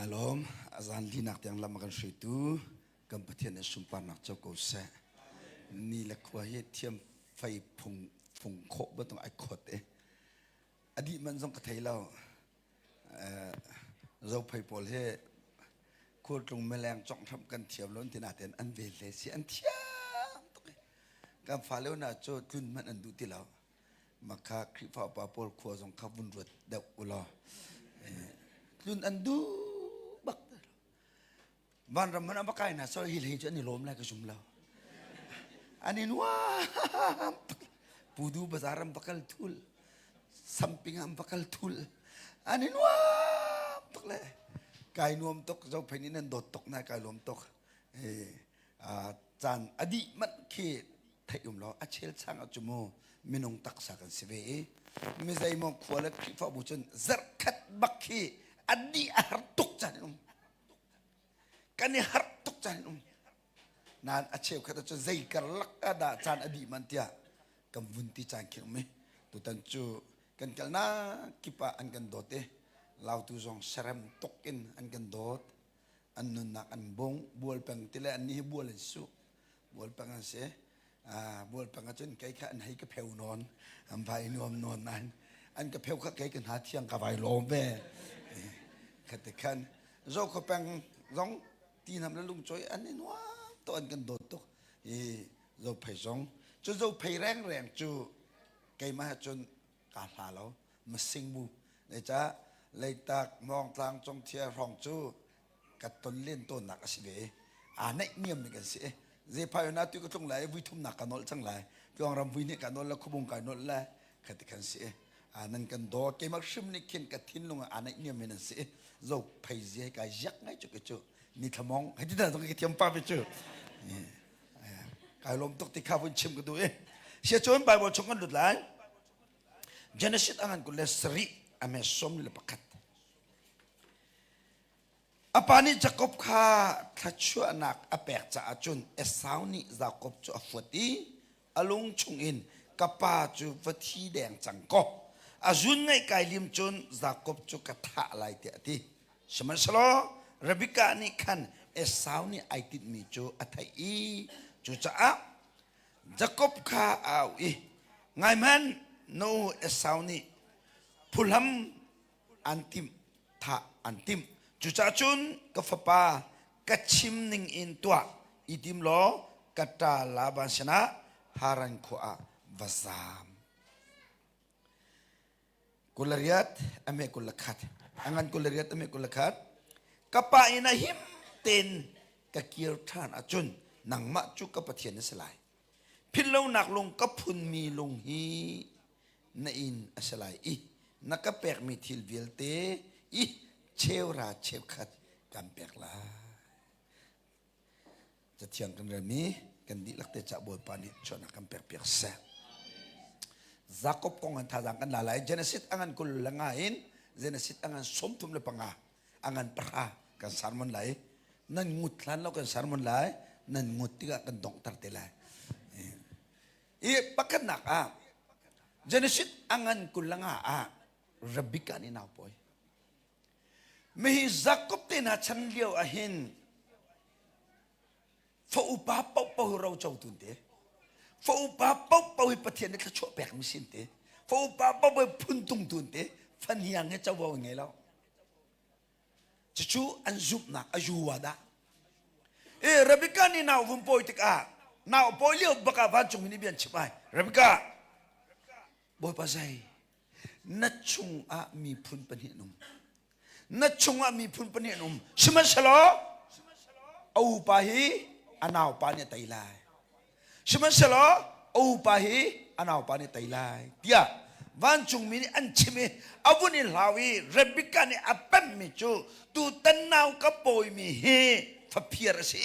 Shalom, azan linak yang lama kan syaitu, kemudian sumpah nak cakap saya, ni lakukan tiam fai phung kok betul ikut adi manzong katai lau, zau fai pol kur tung melang cong tham kan tiam lon tinaten an bele si an tiam, kan falau na co tun man an duti lau, maka kripa apa pol kuazong kabun ruat dak ulah, tun an du Ban ramai apa kain na so hilih je ni lom lah kesumlau. Anin wah, pudu bazaram bakal tul, sampingam bakal tul. Anin wah, bakal. Kain nuam tok jauh penin dotok na kain nuam tok. Jan adi mat ke thayum lo acel sang acumo minung taksa kan sebe. Mizai mo kuala kifa bucun zarkat bakki adi hartuk jan Kani hartuk janum, nan aceh kata tu zaikar lak ada jan adi mantia, kembunti cangkir me, tu tentu kan kalna kipa angan dote, lau tu zong serem tokin angan dot, anun nak anbong, bual pang tila ani bual su, bual pang se, bual pang acun kai ka anhai ka peu non, ampai nuam non nan, an ka peu ka kai kan hati ang kawai lombe, katakan, zong ka pang zong Tinam lalu coy ane wah tu an kan dotok zau pai zong cu zau pai reng cu kai mah cun kalah mesing bu leca leitak mong tang cong tia rong cu katon len ton nak asibe anek niam ni kan si ze pai na tu ko tung lai vui thum nak kanol chang lai pyong ram vui ni kanol la khubung kanol la khatikan si anan kan do kai mak shim ni kin ka thin lung anek niam men si zau pai ze ka yak ngai cu cu ni thamong hai dah tong ke tiam pa pe chu kai lom tok ti kha bun chim ko du sia chon bible chong kan lut lai genesis angan ku lesri ame som le pakat apani jacob kha thachu anak apek cha achun esau ni jacob chu afoti alung chungin kapa chu vathi deng changko azun ngai kai lim chun jacob chu katha lai te ati samasalo Rebecca ni kan Esau ni aitit mi cu atai I cu caa Jacob kha au ngai man no Esau ni pulam antim tha antim cu caa chun kafapa kachim ning in tua idim lo kata laban sana haran khoa vazam kulariat ame kulakat angan kulariat ame kulakat Kapa ina him ten kakir than achun nang ma chu kapathian na salai philo nak long kapun mi long hi na in asalai I nakapek mi thil velte I chewra chewkhat kampek la jathiang kan rami kan di lakte cha bol pani chona kampek pek sa Jacob kong an thadang kan lalai Genesis angan kul langain Genesis angan somtum le panga angan pra kan sarmon lai nan ngutlan lo kan sarmon lai nan ngutiga kan dong tarte lai pakat nak Genesis angan kulanga Rebecca ni napoy mehi Jacob tin ha chan liao ahin fa upa pau pau rau chau tunte fa upa pau pau pathian ni khacho pek misin te fa upa pau phun tung tunte fan hiang he chaw nge lao Cucu anzup nak ajuwada. Rebecca ni nau vumpoi tika. Nau poi liu baka vancung ini bian cipai. Rebecca. Boy pasai. Nachung a mi pun peninum. Nachung a mi pun peninum. Semasalo. Au pahi anau pani tailai. Semasalo. Au pahi anau pani tailai. Dia. Vancung mini ancime abuni lawi Rebecca ni apem mi chu tu tanau kapoi mi he fapiar si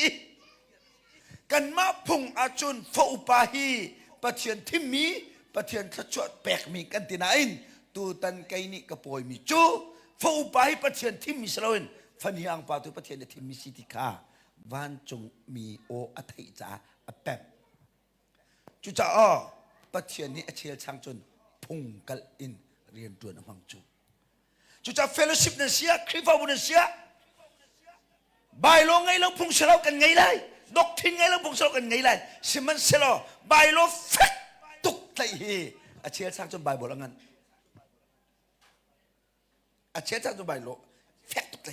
kan ma phung achun fo upahi pathian thimi pathian thachot pek mi kan tinain tu tan kai ni kapoi mi chu fo upahi pathian thimi salawin faniang pa tu pathian thimi sitika vancung mi o athai cha apem chu cha pathian ni achel changchun Pungkal in rian tuan amang cu. Cuca fellowship na siya, kripa bu na siya. ใบโลไงเราพุ่งเสลากันไงเลยดอกทิ้งไงเราพุ่งเสลากันไงเลยสิมันเสลาใบโลเฟกตุกไตฮีอาเชียสร้างจนใบบอกแล้วงั้นอาเชียสร้างจนใบโลเฟกตุกไต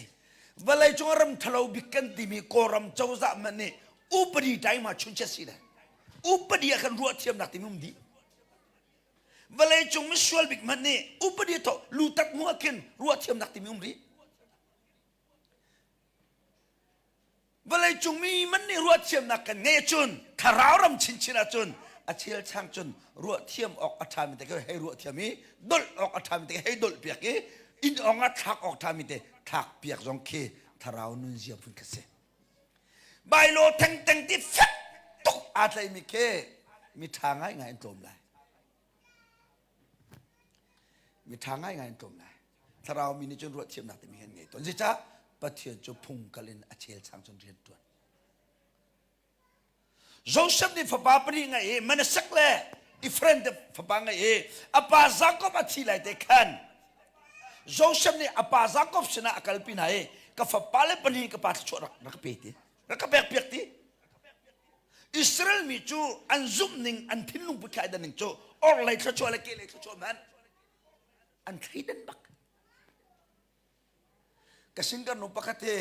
เวลาจงรำทะเลาบิกันที่มีกอรำเจ้าจะมันนี่อุปดีใจมาชุนเชสิเลยอุปดีอาการรัวเทียมนักที่มุ่งดีเวลาจงไม่ชวนบิกมันนี่อุปดีโตลูตัดมัวกินรัวเทียมนักที่มุ่งดีเวลาจงมีมันนี่รัวเทียมนักกันเงยจุนถ้าเรารำชินชินาจุนอาเชียช่างจุนรัวเทียมออกอัฐามิเตก็ให้รัวเทียมมีดลออกอัฐามิเตให้ดลเปียกอินออกอัฐากออกอัฐามิเตทักเปียกจงเคถ้าเรานุ่นเจียบพุ่งกระเสใบโลทั้งที่ฟัดตุกอาศัยมีเคมีทางง่ายตรงเลยมีทางง่ายตรงเลยถ้าเรามีในจนรัวเทียมนักแต่มีเงินไงตอนนี้จ้าปะเทียนจะพุ่งกันเลยอาเชียช่างจนเรียนตัวโจเซฟนี่ฝาปรีไงมันสักแหละอีเฟรนด์ฝาไงอาปาจากอบอาทิไลเตคันโจเซฟนี่อาปาจากอบชนะอักลปินัยกับฝาปาเลปนีกับปาชวรักเปียตีรักเปียกตีอิสราเอลมีจูอันซุ่มหนึ่งอันทิ้งลุงไปขายดันหนึ่งจูออร์ไลน์ชั่วอะไรเกลี่ยชั่วมันอันที่ดันบักกสิงกันนุปกติ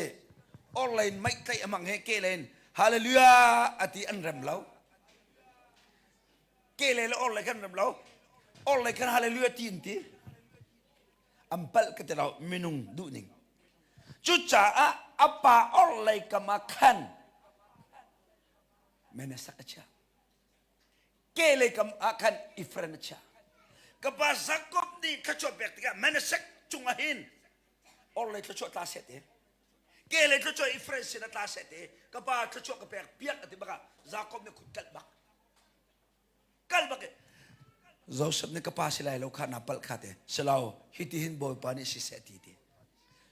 ออนไลน์ไม่ใช่มังเฮเกเลนฮาเลลูยาอธิอันรำเล่าเกเลนออนไลน์กันรำเล่าออนไลน์กันฮาเลลูยาทีนทีอัมพัลก็จะเราเมนุงดูนิ่งจุดจ้าอัปปาออนไลน์ก็มาขันเมเนสักจ้าเกเลก็มาขันอิฟรันจ้ากับภาษากบนี่ขจรเปียกติกาเมเนสักจุงหินออนไลน์ขจรตาเสตเกเลขจรอิฟรันสินตาเสตกับภาขจรกับเปียกติบักจากบนี่ขุดกัลบักโจเซฟนี่กับภาสิลายเราขานับปัลขาเตสลาวฮิติหินบอยปานิสิเสติตี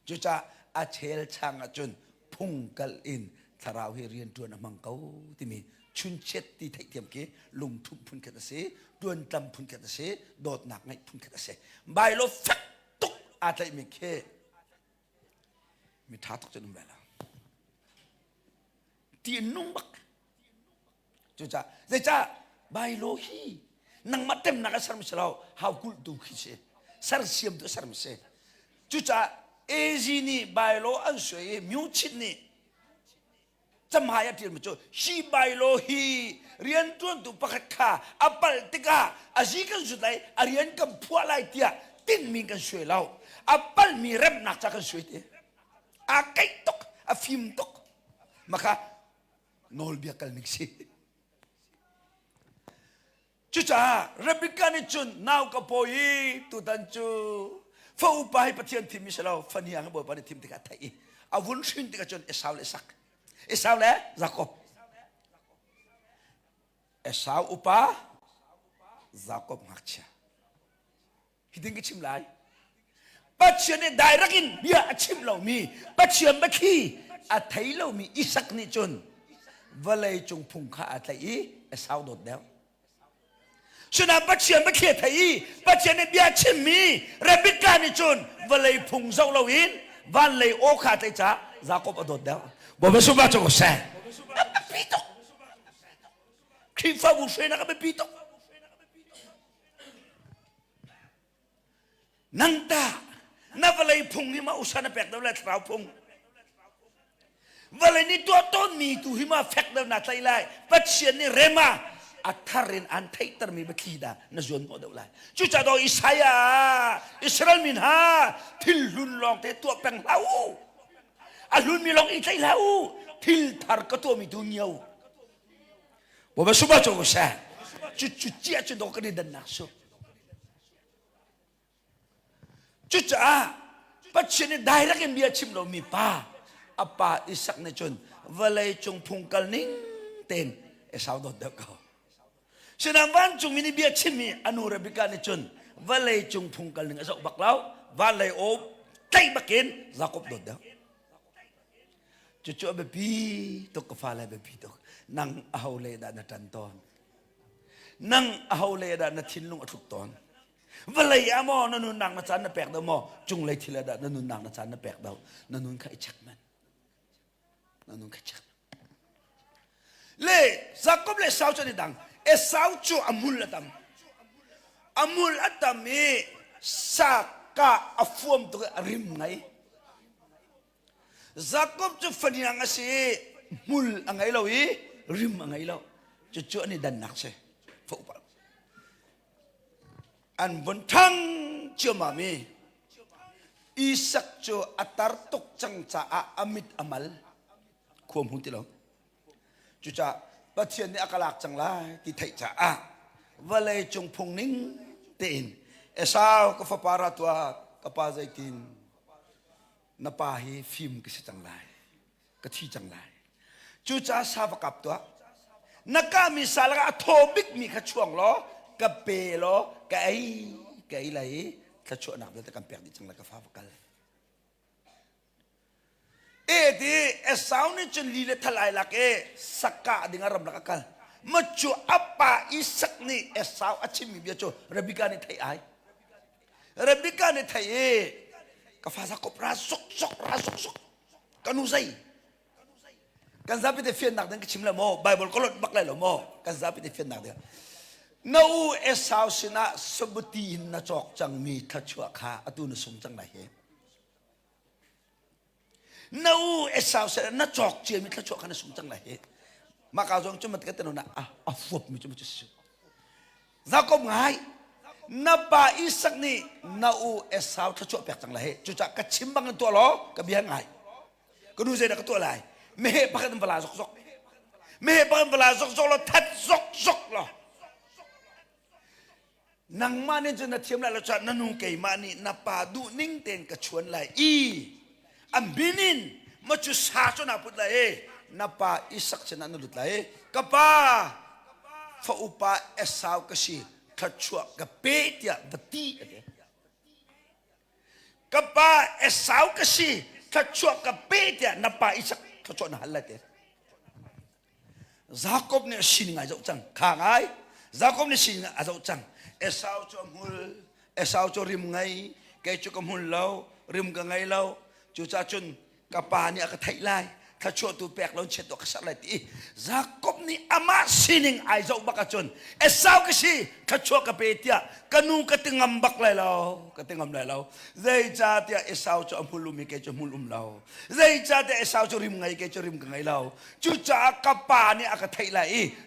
จุจ้าอาเชลช่างอาจุนพุ่งกัลอินทาราวเฮเรียนตัวน้ำมังเกาที่มีชุนเช็ดที่ไทยเทียมเกลุงทุ่มพุ่นกันตะเสดวนตำพุ่นกันตะเสโดดหนักไงพุ่นกันตะเสใบโลฟักตุกอาไทยมีเคมีท้าตุกจะนุ่มแบบละที่นุ่มบักจุจ้าเจ้าใบโลฮีนังมาเต็มนักสารมิสลาวฮาวกุลดูขิเสสารเสียมดูสารมิเสจุจ้าเอจีนี่ใบโลอันสวยมิวชิดนี่จะมาอยากเรียนมาจู่ชีใบโลฮีเรียนตัวตุปะขัดขาอัปเปิลติกาอาชีกันสุดเลยเรียนกับพวกไรเตียตินมีกันสวยแล้วอัปเปิลมีเริ่มนักจากกันสวยเตียอาไก่ตกอาฟิมตกมาค่ะนอลเบียกันนิกซีจุจ้าเรบิกันนี่จุนนาวกับพอยตุตันจูฟ้าอุปาให้ปฏิญาณทีมมิสลาวฟันยังบอกปฏิทีมติกาไทยอาวุธชินติกาจุนเอสาวเลสักเอสาวเลจากอบเอสาวอุปาจากอบมักเชียฮิดิงกิชิมไลปัจเจเนได้รักินเบียชิมเรามีปัจเจนบัคีอาไทยเรามีอิสักนิจุนวลัยจงพุงข้าอาไทยเอสาวโดดเดียวฉะนั้นปัจเจนบัคีไทยปัจเจเนเบียชิมมีเรบิกานิจุนวลัยพุงเจ้าเราอินวันเลยโอคาไทยจ้าจากอบโดดเดียวบ่เป็นสุภาพจุกเสกปีตกครีฟ้าบุษย์นะครับเป็นปีตกนังตานับเลยพุงหิมะอุษานะแปกดาวเลยทราวพุงวันนี้ตัวต้นมีตัวหิมะแฟกดาวนาไทยไลปัจเจียนนี่เรมาอัทารินอันไทยตรมีบัคีดานะจวนโมเดลไลจุดจ่าดออิสายาอิสราเอลมินฮาทิลลุนลองเตตัวแปงเล่าอาลุนมีลองอิสราเอลทิลทาร์กตัวมีดุนยาวบ่เป็นสุภาพจุกเสกจุดเจียจุดดอกกระดิ่งดันนักสุจุดจ้าปัจจุบันได้รักกันเบียชิมเรามีป้าอาป้าอิสักในจนเวลาจงพุงกัลนิ่งเต็นเอสาวโดดเด็กเขาฉะนั้นวันจงมีนิเบียชิมีอนุรบิกาในจนเวลาจงพุงกัลนิ่งเอสาวบักเล่าวันเลยโอบใจบักเกินจากบโดดเด็กจุดจุดแบบปีตกกฟ้าเลยแบบปีตกนั่งเอาเลยดานตันตอนนั่งเอาเลยดานทิ้งลงทุกตอนเวลาอย่ามอนันนุนนางนัชานนับแปกดาวมอจุงเลยทีละดานันนุนนางนัชานนับแปกดาวนันนุนใครชักมัน นั่นนุ่งกระชักเล่จักรบเล่สาวจะนี่ดังสาวจูอามุลละตัมอามุลละตัมมีสักกะอฟวมตัวริมไงจักรบจูฟันยังอาศัยมุลอังไงเราอีริมอังไงเราจู่ๆนี่ดันนักเสียฟุบอันบนทั้งเชื่อมามีอีสักจูอัตารตุกจังจ้าอามิดอามัลควมหุ่นที่เราจู่ๆประเทศนี้อักลักจังไรที่ไทยจ้าว่าเลยจงพงนิ่งเตีนสาวก็ฟ้าปาราตัวกับปาใจตินนับไปฟิล์มก็สิจังไรก็ที่จังไรจู่ๆสาวกับตัวนักการมีสาระโทบิกมีขช่วงล้อกับเปล้อกับไอ้ไรขช่วงนับแล้วแต่กันเปียกดิจังไรกับฟ้ากันดีสาวนี่จนลีเลทลายลักสักกะดิ่งอารมณ์ลักกันมาจู่apa isak ni sาวอาชิมีเบียจู่ระบิการนี่ไทยไอระบิการนี่ไทยกับฟ้าสักกบราสกกันอุซัยกันซับไปเทียนหนักเดินกิชิมละโมไบเบิลก็ลดบักเลยละโมกันซับไปเทียนหนักเดินน้าสาวสินะสมบูตีนน่าจอกจังมีทัชวะขาอตุนสมจังไหนเหน้าสาวสินะน่าจอกเจียมีทัชวะขาน่าสมจังไหนเหมากาวจงจุ่มติดกันโน่นนะฟุบมีจุ่มจุ่มจะก็ง่ายนับไปอีสักนี่น้าสาวทัชวะเปียกจังไหนเหจุจักกระชิมบังกันตัวล้อกับเบี้ยง่ายก็ดูใจนักตัวอะไรไม่ให้พักกันเวลาซกไม่ให้พักกันเวลาซกเราทัดซกเรานังมาเนี่ยจะนัดเทียมแล้วเราจะนันนุ่งเกยมานี่นับปาดูนิ่งเต็งกระชวนไหลอันบินินมาจุสาจนาพุทธไหลนับปาอิสักชนะนุลุไหลกับปาฟ้าอุปาสาวกษีกระชวกับเปียบัตีกับปาสาวกษีกระชวกับเปียนับปาอิสักเขาชวนหันเลยเถอะJacobเนี่ยสิ่งไงเจ้าจังข้างไง Jacobเนี่ยสิ่งไงเจ้าจังสาวจอมหุ่นสาวจอริมไงแกจุกมหุ่นเราริมกันไงเราจู่จ้าจนกับปาเนี่ยก็ไทยไล่ถ้าชัวตัวแปลกเราเช็ดตัวกษัตริย์เลยที Jacobนี่อามาสิ่งไงเจ้าบักจนสาวก็สิถ้าชัวกับเปียกันนุ่งกติงำบักเลยเรากติงำเลยเราใจจ้าเตียสาวจอมหุ่นลุมแกจอมหุ่นลุมเราใจจ้าเตียสาวจอริมไงแกจอริมกันไงเราจู่จ้ากับปาเนี่ยก็ไทยไล่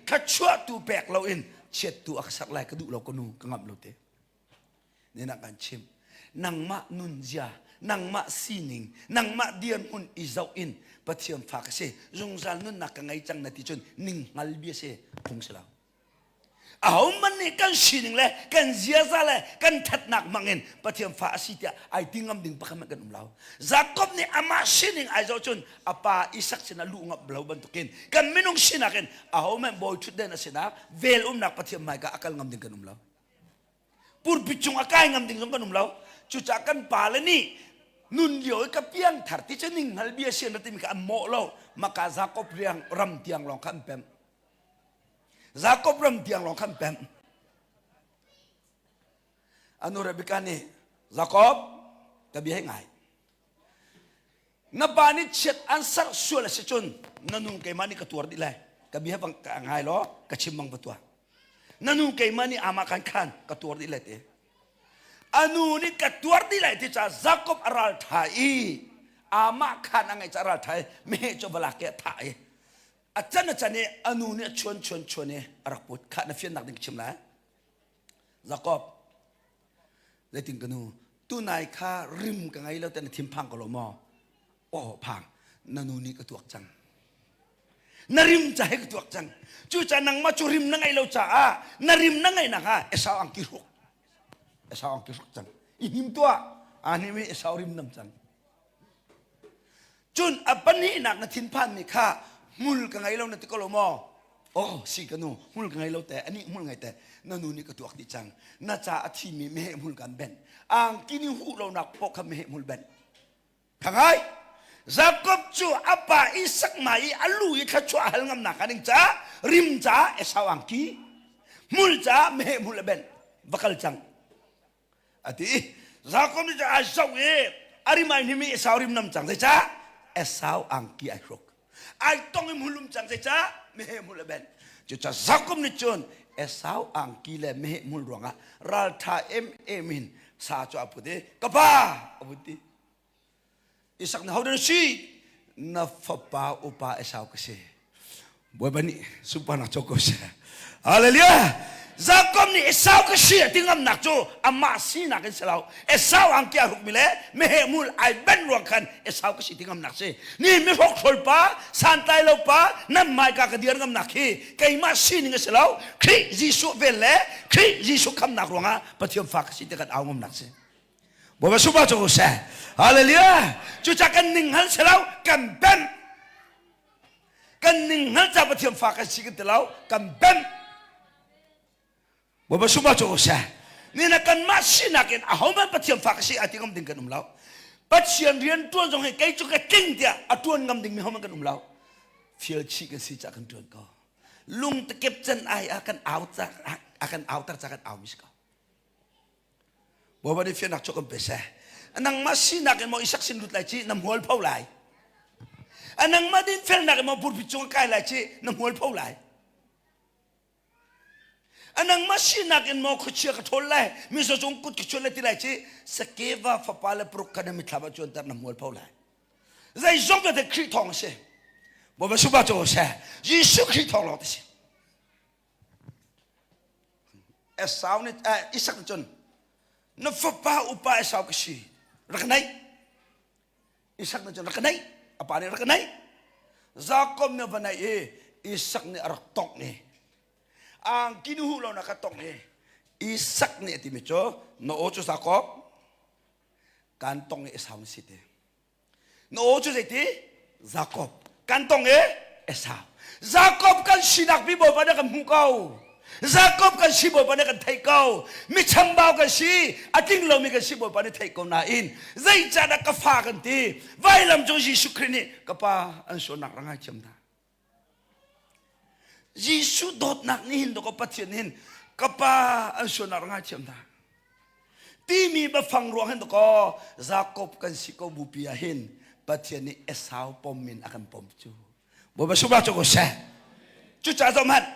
ถ้าชัวตัวแปลกเราอินเช็ดตัวอักษรลายกระดูเราก็นูกงับเราเตะเนี่ยนักการชิมนังมะนุนจานังมะซีนิงนังมะเดียนอุนอิจาวอินปะเทียมฝากเสจงจันนุนนักไงจังนาทีจนนิ่งฮัลเบียเสพงเสลาเอามันนี่กันซีนิงเลยกันเจียซาเลยกันทัดนักมังเงินปะเทียมฝากสิเตะไอติงำดิ่งปะคำกันเราJacobนี่อามาซีนิงไอจาวจนapaอิสักเสนาลูงับเราบันทุกินกันไม่นุ่งซีนักเงินเอามันบอยชุดเดนเสนาเวลนักปะเทียมไม่ก็อักลงำดิ่งกันเราปูร์ปิจงอากายงำดิ่งกันเราจุดจากกันป่าเลยนี่นุนเดียวกับเพียงถาที่จะนิ่งฮัลเบียเชียนนั่นที่มีการโม่เรามาการJacobเรียงรำเตียงลองขันเป็มJacobรำเตียงลองขันเป็มอนุรับิการนี่Jacobกับเบี้ยง่ายนับปานิเช็ดอันสักส่วนละสิจนนั่นนุ่งเกมานี่กระตัวดีเลยกับเบี้ยบังง่ายล้อกระชิมบังประตัวนั่นนุ่งเกมานี่อามากันขันกระตัวดีเลยเตอนุนี่กระตัวดีเลยที่จะJacobอาราลไทยอามาขันอะไรจะอาราลไทยไม่ให้จบเวลาแก่ไทยอาจารย์เนี่ยอนุเนี่ยชวนเนี่ยรักปุตขันฟินนักดิ่งชิมละJacobเลยถึงกันนูตัวนายข้าริมกันไงแล้วแต่ในทีมพังก็ลมอโอ้พังนันูนี่ก็ตัวจังนาริมจะให้ก็ตัวจังจู่จะนังมาจูริมนังไงเราจ้านาริมนังไงนะฮะสาวอังกิรุกสาวอังกิรุกจังอิหิมตัวอันนี้ไม่สาวริมน้ำจังจุนอัปนี้นักในทีมพันนี่ข้ามุลกันไงเราในที่ก็ลมอโอ้สิกันนูมุลกันไงเราแต่อันนี้มุลไงแต่นันูนี่ก็ตัวดีจังน่าจะอธิมีไม่ให้มุลกันเบนอ่างกินหูเราหนักพกไม่ให้มุลเบนทางไงJacobจูapa isak mai alu ikha chu hal ngam na kaning cha rim cha esawang ki mul cha me mul ben bakal chang ati Jacob ni cha asaw e ari mai ni mi esaw rim nam chang cha esaw ang ki ai rok ไอ้ต้องให้มุลุมจังใจจ้าไม่ให้มุลเบนจุดจะสักกุมนิจนเอสาวอังกีเลไม่ให้มุลรวงอ่ะรัลทาเอมินสาจอพุทธิกบ้าพุทธิอิสักนะฮาวเดนชีนับฟ้าอุปาเอสาวก็เสียบัวบันนี่สุปานักโจก็เสียฮาเลลูยาจากคำนี้เอสาวก็เสียที่งำนักโจอามาสีนักกันเสียแล้วเอสาวอังกี้ฮุกมิเลไม่ให้มุลไอเบนรวงกันเอสาวก็เสียที่งำนักเสียนี่ไม่พกโซลป้าสันไตโลป้านั่นหมายกากระเดียนงำนักฮีใครมาสีนึงเสียแล้วคริจิสุเวลเล่คริจิสุคำนักรวงอ่ะปฏิบัติฟักสิที่กันเอางำนักเสียบัวสุปาโจก็เสียฮาเลลูยาจุดจากกันหนึ่งหันเสียแล้วกันเบนกันหนึ่งหันจะปฏิบัติฟักสิกันเดียวกันเบนว่าสุมาโจเซ่นี่นักการมาสินักเองอาหมันปฏิบัติฟักสิอาทิตย์กำดิ่งกันแล้วปฏิบัติเรียนตัวจงให้ใครจุกเก่งเดียอาตัวกำดิ่งมีอาหมันกันแล้วฟิลชิกันสิจากกันตัวก็ลุงตะเก็บจันไออากันเอาจากอากันเอาตัดจากกันเอามิสก็ว่าได้ฟิลนักจุกกันเปเซ่นังมาสินักเองมออิสักสินดุดไหลจีน้ำหัวเผาไหลนังมาดินฟิลนักเองมอพูดพิจงกายไหลจีน้ำหัวเผาไหลอันนั้นมาสินักเอ็นมอคุเชียกทนเลยมิสจงกุดคุเชียเลยที่ไรชีสเกวาฟ้าปาเลปรุกกันมิทาบจวนแต่น้ำมัวเผาเลยใจจงก็จะคริทองเสียบ่มาสุบะโจเสียยิสุคริทองเราเสียเอสาวนี่อิสักจนนับฟ้าปาอุปาเอสาวก็ชีรักไหนอิสักจนรักไหนapa niรักไหนzakomเนี่ยวันไหนอิสักเนี่ยรักตอกเนี่ยang kinuhulaw na katong isak ni iti medyo no ocho sakop kantong ni Esau siti no ocho siti Jacob kantong Esau Jacob kan sinak bibo pada kan mukau Jacob kan sibo pada kan taikau michambao kan si ating lomi kan sibo pada taikau nain zai jada kafa kan ti vai lam jo Yesus Kristus kapa an so nak rangai chamda Yesus dot nak nihin do kapatinin kapa ang sonar nga siyam na timi ba fang ruangan do ko Jacob kan siko bupiyahin patyan ni Esau pomin akan pomchu boba suba ko siya chucha zoman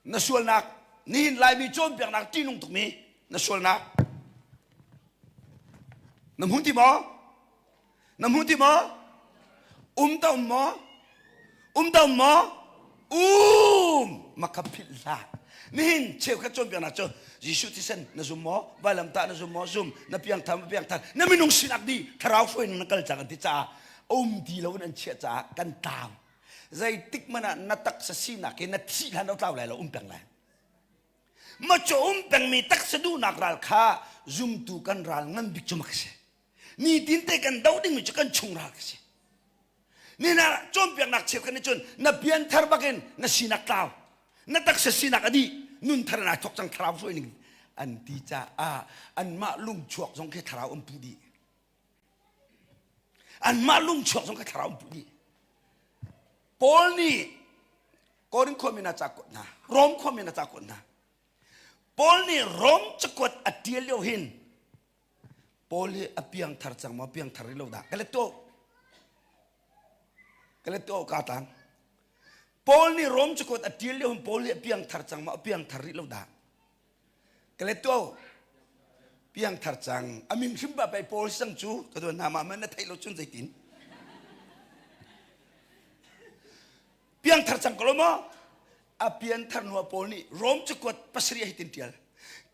nasual nak nihin lai mi chom piang nak tinung tukmi nasual nak namhunti mo umtaw mo makapila nihin chew ka chom piang na cho Yesus tisen na zumo balam ta na zumo zum na piang ta na minung sinak di tharau foi na kal cha kan ti cha di lo nan chia cha kan taw zai tik mana natak sa sinak ke na thi han do taw lai lo piang lai ma cho piang mi tak sa du nak ral kha zum tu kan ral ngan bik chumak se ni tin te kan dau ding mi kan chung ral se ni na chom piang nak chep kan chun na pian thar bakin na sinak taw na tak sa sinak adi nun thar na thok chang tharau foi ning an ti cha an ma lung chuak jong ke tharau pudi an ma lung chuak jong ke tharau pudi Paul ni korin ko mina chakot na rom ko mina chakot na Paul ni rom chakot atiel yo hin Paul hi apiang thar chang ma piang thar lo da kaleto katang Paul ni rom chukot atil yo Paul ni piang thar chang ma piang thar lo da kaleto piang thar chang aming simba pai Paul sang chu kadon nama man na thailo chun zaitin piang thar chang kolomo a piang thar no Paul ni rom chukot pasri hitin tial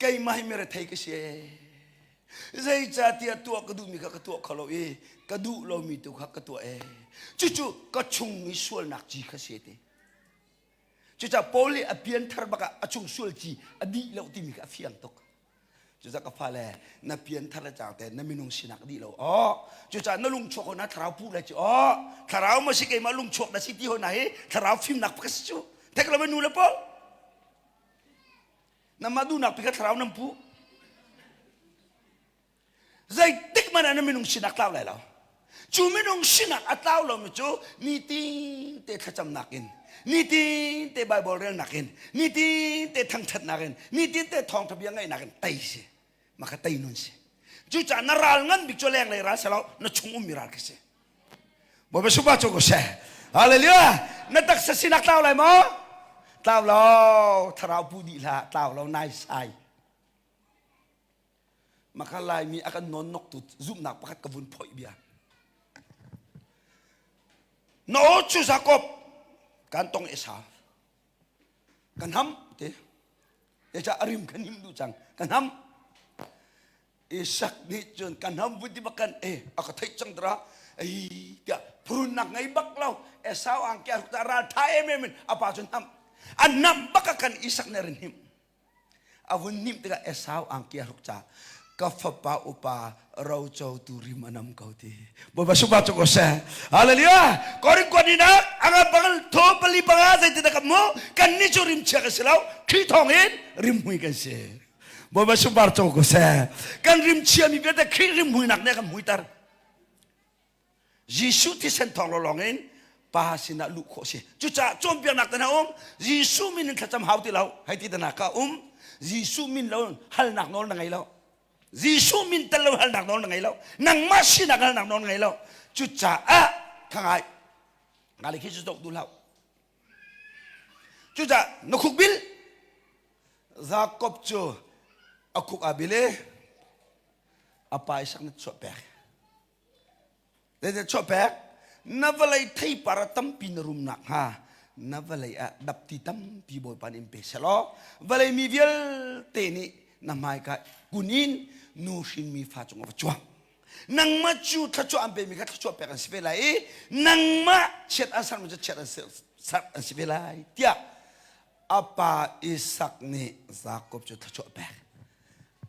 kai mai mere thai ke se zai cha tia tu kadu mi ka tu khalo kadu lo mi tu kha ka tu chuchu ka chung mi sual nak ji kha se te chucha poli apian thar baka achung sual ji adi lo ti mi ka fiang tok chucha ka phale na pian thar cha te na minung sinak di lo chucha na lung chok na tharau pu la chi tharau ma si ke ma lung chok na si ti ho na he tharau phim nak ka chu tek lo nu le pol na madu nak pi ka tharau nam pu zai tik mana na minung sinak taw lai lo chu minung sinak ataw lo mi chu ni ti te thacham nakin ni ti te bible rel nakin ni ti te thang that nakin ni ti te thong thabiang ngai nakin tai se maka tai nun se chu cha naral ngan bik cho leng lai ra salo na chung miral ke se บอกไปสุภาพจุกเสฮาเลลูยานั่นตักสินักเต้าอะไรมั้งเต้าเราทาราวพูดีละเต้าเรานายใส่มาคลายมีอาการนอนนกตุดซุ่มหนักประคัดกระวุนพ่อยเบียโนชูสากบการตองเอสากันทำเดี๋ยวจะอริมกันหิมดูจังกันทำเอสักนิจนกันทำวุฒิบักันอากาศไทยจังตระเดี๋ยวพรุนนักไงบักเราเอสาวอังเกียร์ตาราไทยเมมินapaจนทำอันนำบักกันอิสักเนรินหิมอาวุนหิมติกาเอสาวอังเกียร์จ้ากาฟป้าอุปาเราเจ้าตุริมานำเขาทีบอกว่าสุภาพจุกเสฮาเลลูยาก่อนก่อนนี้นะอังบังทบลีบังอาใจติดกับโมกันนิจุริมเชื่อกันเสียแล้วคิดทองเห็นริมหุยกันเสียบอกว่าสุภาพจุกเสกันริมเชื่อมีเพียงแต่คิดริมหุยนักเนี่ยกันหุยตายิสุที่เส้นทองเราลองเห็นป้าสินะลูกโคเสจุจ้าจอมเปียนักแต่นะยิสุมินขจำหาวที่เราให้ที่ตนาคายิสุมินเราฮัลนักนอนยังไงเราYesus minta lo hal nak non ngai lo nang masih nak hal nak non ngai lo cuca kangai ngali Yesus dok du lau cuca nukuk bil Jakob cu akuk abile apa isak net copek dede copek navalai thai para tampi narum nak ha navalai dapti tampi boy pan impe selo valai mi viel teni namai ka kunin nusin mi fa chung of chuang nang ma chu tha chu ampe mi ka tha chu pe kan sipelai nang ma chet asan ma chet sat sipelai tia apa isak ni Jakob chu tha chu pe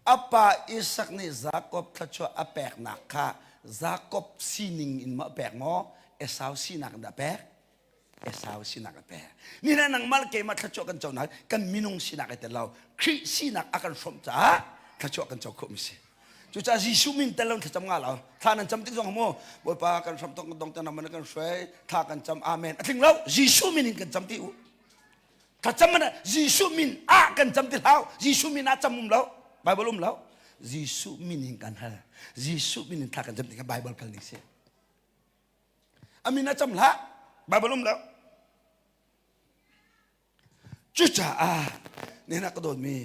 apa isak ni Jakob tha chu apek na kha Jakob sining in ma pek mo Esau sinak da pek Esau sinak pe ni na nang mal ke ma tha chu kan chau na kan minung sinak te lau khri sinak akan som chaถ้าชอบกันเจ้าคุมสิจุจ้ายิสุมินแต่เราถ้าจำงานเราถ้านั้นจำที่สองหัวบ่ปากันจำต้องจะนำมันกันช่วยถ้ากันจำอาเมนถึงแล้วยิสุมินกันจำที่อูถ้าจำมันยิสุมินกันจำที่เรายิสุมินจำมุมเราไบเบิลเรายิสุมินกันฮะยิสุมินถ้ากันจำที่กับไบเบิลกันนี่สิอามินจำละไบเบิลเราจุจ้าเนี่ยนักกระโดดมี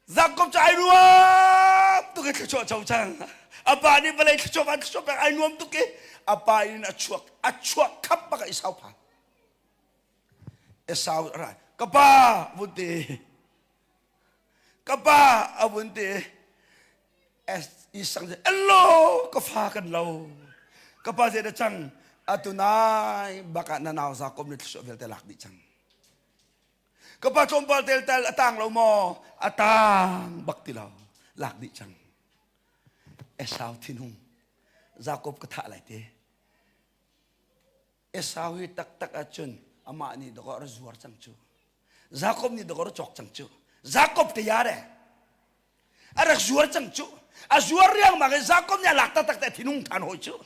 Jakob cai nuam tu ke cuak cau cang apa ni balai cuak ai nuam tu ke apa ini acuak kap pakai Esau pa Esau ra kapa bunte kapa abunte isang hello kapa kan lau kapa saya cang atunai baka nanau Jakob ni cuak vel telak di cang Kapag sumpal tel atang lo mo atang bakti lo lak di chang Esau tinung Jacob kata lai te Esau hi tak achun ama ni dokor zuar chang chu Jacob ni dokor chok chang chu Jacob te yare arak zuar chang chu a zuar yang ma Jacob nya lak tak te tinung than ho chu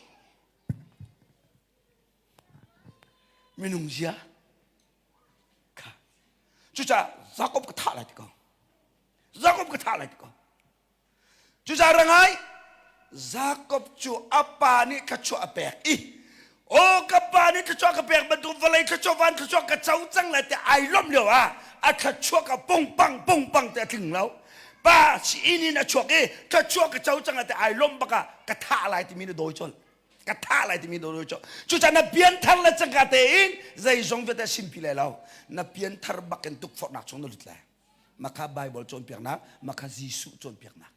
minung sia 주자 Jacob kata lai tiko Jacob kata lai tiko 주자 rangai Jacob cu apa ni kacu apek kapa ni kacu apek betul valai kacu van kacu kacau cang lai te ai lom leo kacu ka pong pang te ting lau ba si ini na cuak kacu kacau cang lai te ai lom baka kata lai ti mini doi chol kata lai ti mini doi chol cuca na bian thang la cang kate in zai zong vete simpi lai lau na pian thar baken tuk fort nak chong nulit lai maka Bible chon piak nak maka Jisu chon piak nak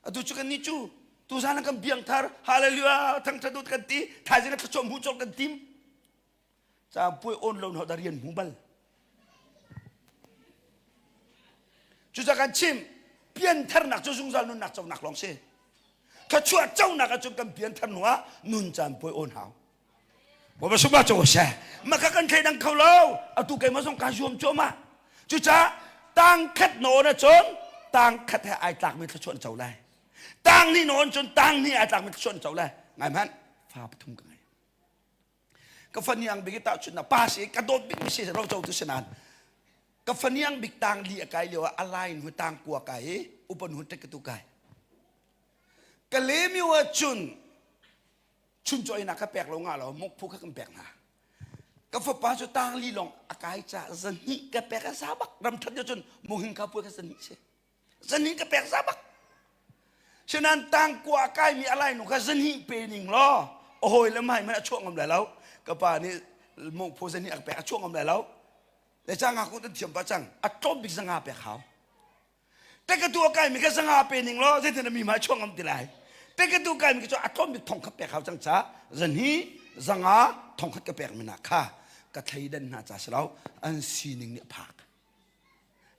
atu chukan ni chu tu sana kan biang thar haleluya thang chadut kan ti thajina chom hu chol kan tim cha pui on lo no darian mubal chu cha kan chim pian thar nak chu sung sal nun nak chong nak long se ka chua chau nak ka chu kan pian thar nuwa nun chan pui on haoบอกว่าสุภาพโจเช่มากันใครดังเขาเล่าเอาตัวแกมาส่งการชมโจมาจุจ้าตั้งคัดโนนะจนตั้งคัดให้ไอ้ตักมีทชวนเจ้าเลยตั้งนี่โนนจนตั้งนี่ไอ้ตักมีทชวนเจ้าเลยไงมันฟ้าปฐุมกันไงก็ฟันยังบิกตาชุดน่ะป้าสิกระโดดบิ๊กไม่ใช่เราเจ้าตุสนานก็ฟันยังบิกตังดีไก่เรียกว่าอะไรหัวตังกัวไก่อุปนุนเตกตุไก่ก็เลยมีว่าจุน ชุนจอยนักแปลกเราง่าเรามกพูกกันแปลกนะก็ฝป้าจะตั้งลีลองอากาศจะสนิกแปลกซาบักรำทัดจนมุหิงข้าพูดกันสนิเชสนิกแปลกซาบักฉะนั้นตั้งกว่าอากาศมีอะไรหนูก็สนิเป็นหนึ่งล้อโอ้ยแล้วไม่มันช่วงกำไรแล้วก็ป่านี้มกพูสนิแปลกช่วงกำไรแล้วแต่จ้างหาคนเทียมป้าจังอัดจมบิสงาแปลกเขาแต่กระตัวไก่มีแค่สงาเป็นหนึ่งล้อที่จะมีมาช่วงกำติไรแต่กระตัวไก่มีแค่อัดจมบิทองขับแปลกเขาจังจ้าสนิสงาทองขัดกระแปลกมันนักค่ะกระไทยดันน่าจะเสลาอันซีนิงเนี่ยผัก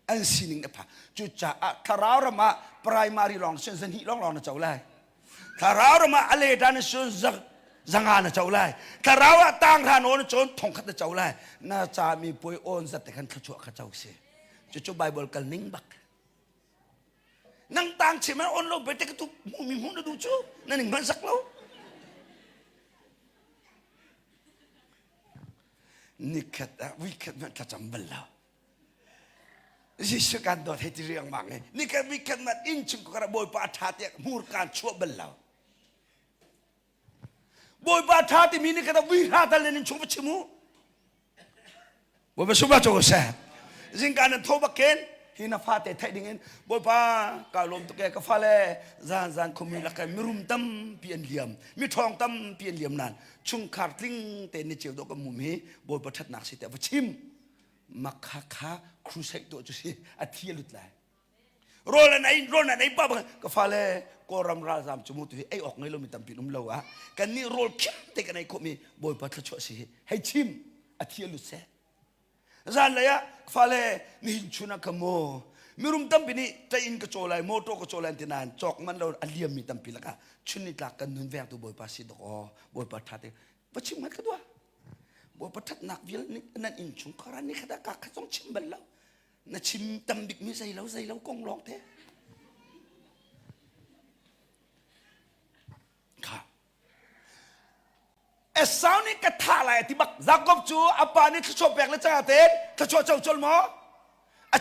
อันซีนิงเนี่ยผักจุดจ้าถ้าเรามาปลายมารีลองเช่นสนิลองนะเจ้าเลยถ้าเรามาอะไรด้านเช่นสังหารนะเจ้าเลยถ้าเราตั้งทานโอนจนทองขัดเจ้าเลยน่าจะมีป่วยโอนสัตย์แต่กันขจวขเจ้าเสียจุดไบเบิลกันนิ่งบักนั่งตั้งเชื่อมันโอนลงไปแต่ก็ทุกมีหุ่นดูจูนั่นหนึ่งมันสักแล้วนี่แค่วิเคราะห์มันจะจำเป็นแล้วยิ่งสุกันโดดให้ที่เรื่องมากเลยนี่แค่วิเคราะห์มันอินชุกกระบอยปาฐานเนี่ยมูลการชั่วเป็นแล้วบอยปาฐานที่มีนี่แค่วิหารแต่เล่นชั่วชิมูบอยมาสุภาพโจกเซ่จิงการนั้นทบักเกนที่น่าฟาเตะไทยดิ่งบอยปากาลมตุกแกก็ฟาเล่จานคุมีลักกันมีรุมตั้มเปลี่ยนเหลี่ยมมีทองตั้มเปลี่ยนเหลี่ยมนั่นชุงขาดทิ้งเตนในเจียวดอกมุมฮีบอยประทัดหนักสิแต่ว่าชิมมักขาครูใช้ตัวจุสิอาทิตย์ลุดเลยโรนไหนป้าบังก็ฟาเล่ก็รำราซามจมูกตัวไอ้ออกไงเรามีตั้มปีนุ่มเราอะกันนี่โรลคิมแต่กันไอ้คนมีบอยประทัดชั่วสิให้ชิมอาทิตย์ลุดเสจานเลยอะฟาเล่นี่ชุนักขโมมีรุมตั้มปีนี้ใจอินกระโจไลโมโตกระโจไลที่นั่นจอกมันเราอเลียมมีตั้มปีละกันชุนิตลักกันนุนแวงตัวบอยปาสิดอกบอยปาทัดว่าชิมมันก็ด้วยบอยปาทัดนักวิลนี่นั่นอินชุงคารานี่ขนาดกักต้องชิมบัลแล้วนั่นชิมตั้มบิ๊กมีใส่แล้วกงลองเท่ค่ะเอสาวนี่กระทะอะไรที่บักจักบจูอาปานี่ขชอบแบกแล้วจ้าเต้นขชอบเจ้าจลหมอ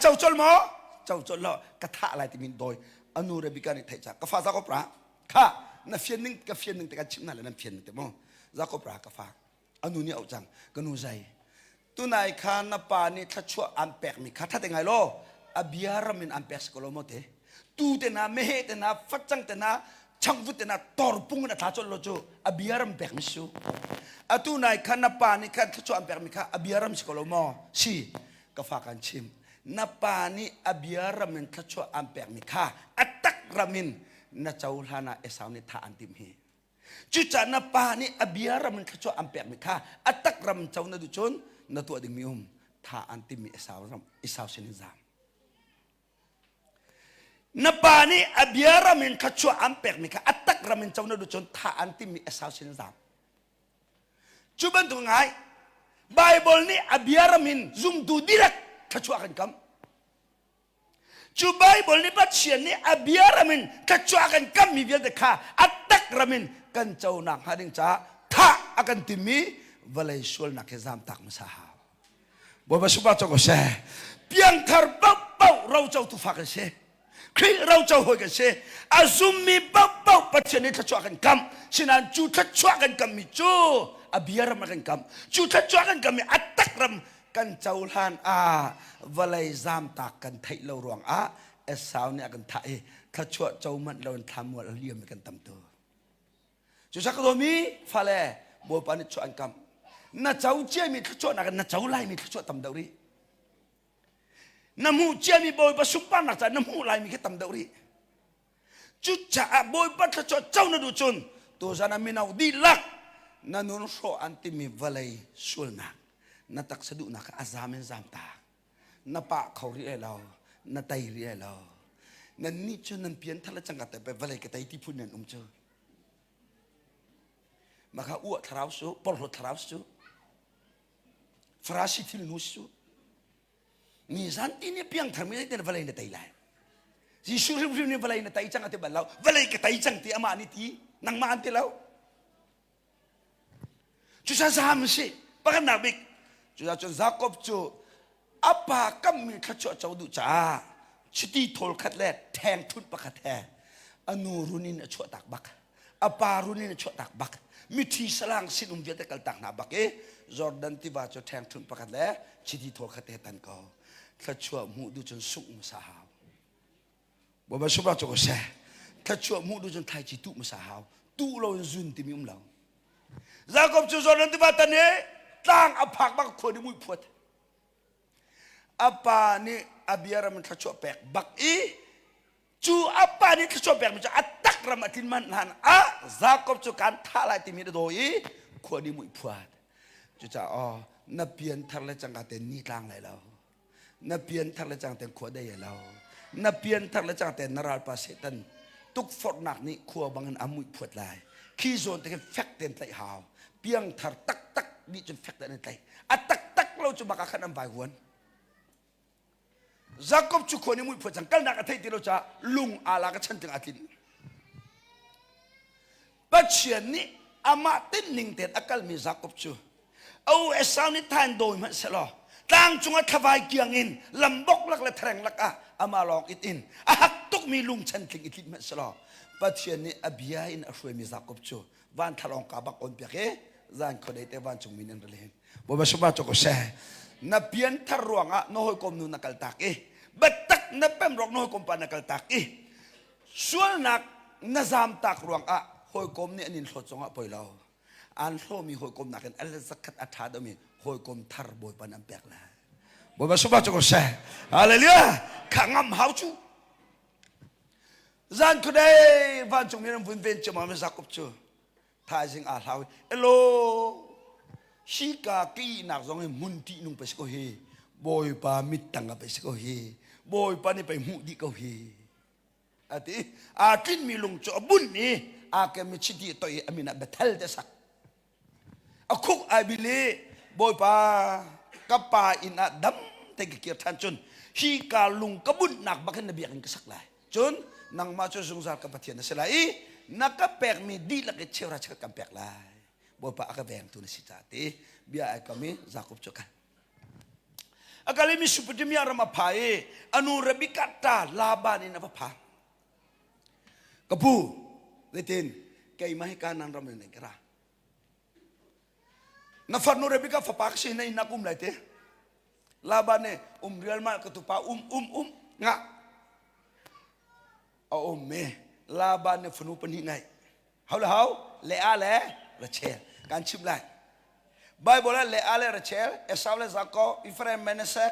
เจ้าจลหมอเจ้าจลแล้วกระทะอะไรที่มินโดยอนุเรบิการนี่ไทยจ้ากฟ้าจักบปราค่ะนั่นเฟียนหนึ่งกับเฟียนหนึ่งแต่การชิมนั่นแหละนั่นเฟียนหนึ่งแต่มอจักบปรากฟ้าอนุนี่เอาจังกันนูใจตัวนายข้านับปานี่ถ้าชั่วอันแปลกมีข้าถ้าแต่ไงโลอบิอารามินอันแปลกสกลโมเตตูเตนะเมเหเตนะฟัดจังเตนะช่างวุฒนะตอร์ปุ่งนะท้าจนโลจูอบิอารัมแปลกมิสูอตุนายข้านับปานี่ข้าถ้าชั่วอันแปลกมีข้าอบิอารัมสกลโมชีก็ฝากกันชิมนับปานี่อบิอารามินถ้าชั่วอันแปลกมีข้าอัตตักรามินน่าจะอุลานะเอสาวนี่ท่าอันติมฮีจุจานับปานี่อบิอารามินถ้าชั่วอันแปลกมีข้าอัตตักรามินเจ้าน่าดูชนน่าตัวดิ่งมีท่าอันติมีเอสาวเชนิซามนับปานี่อบิอารามินถ้าชั่วอันแปลกมีข้าอัตตักรามินเจ้าน่าดูชนท่าอันติมีเอสาวเชนิซามจุบันตัวไงไบเบิลนี่อบิอารามินซุ่มดูดิเรกถ้าชั่วกันคำจูไบเบิลนี่ปัจเจียนนี่อบิอารามินถ้าชั่วกันคำมีเวียดข้าอัตตักรามินกันเจ้านักหาดิงจ้าท่าอากันติมีวลัยส่วนนักเซามตักมุสาฮาบ่มาสุภาพจงก็เช่เพียงทาร์เป้าเราเจ้าตุฟักกันเช่ครีเราเจ้าหอยกันเช่อาซุมมีเป้าปัจเจียนนี่ถ้าชั่วกันคำฉะนั้นจูถ้าชั่วกันคำมีจูอบิอารามันกันคำจูถ้าชั่วกันคำมีอัตตักรำกันเจ้าลานวลัยซามตักกันไทยเรารวงเอสาวเนี่ยกันไทยถ้าชั่วเจ้ามันเราทำวัวเลี้ยมกันตำตัวจุสักตัวมีฟาเล่บัวปานิชั่วอันคำน่าเจ้าเจ้ามีถ้าชั่วนักน่าเจ้าไล่มีถ้าชั่วตำดาวรีน้ำหูเจ้ามีบัวปาสุปานักแต่น้ำหูไล่มีแค่ตำดาวรีจุจ่าบัวปาถ้าชั่วเจ้าน่าดูจนตัวจานามินเอาดีลักนั่นนุ่นโชอันติมีวลัยส่วนนักน่าตักสะดุนักอาซามินซามตาน่าปะเขาเรียเราน่าไตเรียเรานั่นนี่จนนั่นเพี้ยนทะเลจังกัดแต่ไปวลัยกับไตที่พูดนั่นเจอมาข้าอ้วทราวสูปลดทราวสูฟราสิทิลนุสูมีสันติเนี่ยเพียงทำไม่ได้แต่วลัยในไตไลจีสุริริเนี่ยวลัยในไตจังกัดแต่บัลเราวลัยกับไตจังที่อามานิทีนังมาอันที่เราจุดสามสิปะกันนักบิกจุดจนซักกับจุapa kami kacau cau du ca cuti tol kat let teng tut pakat he anu runin acu tak bak apa runi ni chotak bak miti selang sinum dia tekal tak na bak Jordan tiba cho thang thun pakat le chidi thol khate tan ko thachua mu du chon suk musahau bo ba subra cho ko se thachua mu du chon thai chi tu musahau tu lo zun ti mium lo Jacob cho Jordan tiba tan ne tang apak bak ko di mu phuat apa ni abiara man thachua pek bak chu apa ni thachua pek ma atak ramatin man han Jacob cho kan thalai ti mi do ko di mu phuat chú cha na biến thằng lại chẳng cả tiền ni lang lại đâu na biến thằng lại chẳng tiền khua đây lâu na biến thằng lại chẳng tiền naral pasetan tuk phật nạc ni khua bằng amui phật lại khi rồi thì phép tiền lại hào biang thằng tắc tắc đi cho phép tiền lại tắc tắc lâu cho baka khăn âm bài huấn Jacob chú khua ni mui phật chẳng cái nạc thấy thì lâu cha lung ala cái chân tiếng atin bắt chuyện ni ama tin ninh tiền akal mi Jacob chú Esau ni tan doi man selo tang chunga thawai kiang in lambok lak la threng lak ama long it in hak tuk mi lung chan thing it man selo pathian ni abia in afwe mi Jacob chu van thalong ka bak on peke zan khodai te van chung min an relen bo ba suba choko se na pian tharwanga no hoi kom nu nakal tak batak na pem rok no hoi kom pa nakal tak sual nak nazam tak ruang hoi kom ni anin thlo chonga poilao an so mi hoi kom nakan al zakat athada mi hoi kom thar boy pan am pek la bo ba suba choko se hallelujah khangam hau chu zan kudai van chung mi vun ven chama me Jacob chu tha jing a hlau elo shika ki nak zong mun ti nung pe ko he boy pa mit tang pe ko he boy pa ni pe mu di ko he ati tin mi lung chu bun ni ke mi chidi to amina betal de sak akuk abile boy pa kapa ina dam te ki than chun hi ka lung kabun nak bakan nabi ang kasak lai chun nang ma chu sung sar ka pathian na selai nakapek mi di la ke chewra cha ka pek lai boy pa aka veng tu na si tate bia ai kami Jacob choka akali mi supudi mi arama phae anu rabikata labani na pha kapu letin kay mahika nan ram ne kara na farno rebika fapak si na inakum laite labane real mal ketupa nga me labane funu peningai hau le rachel kan chim lai bible le rachel Esau le Jacob Ephraim Manasseh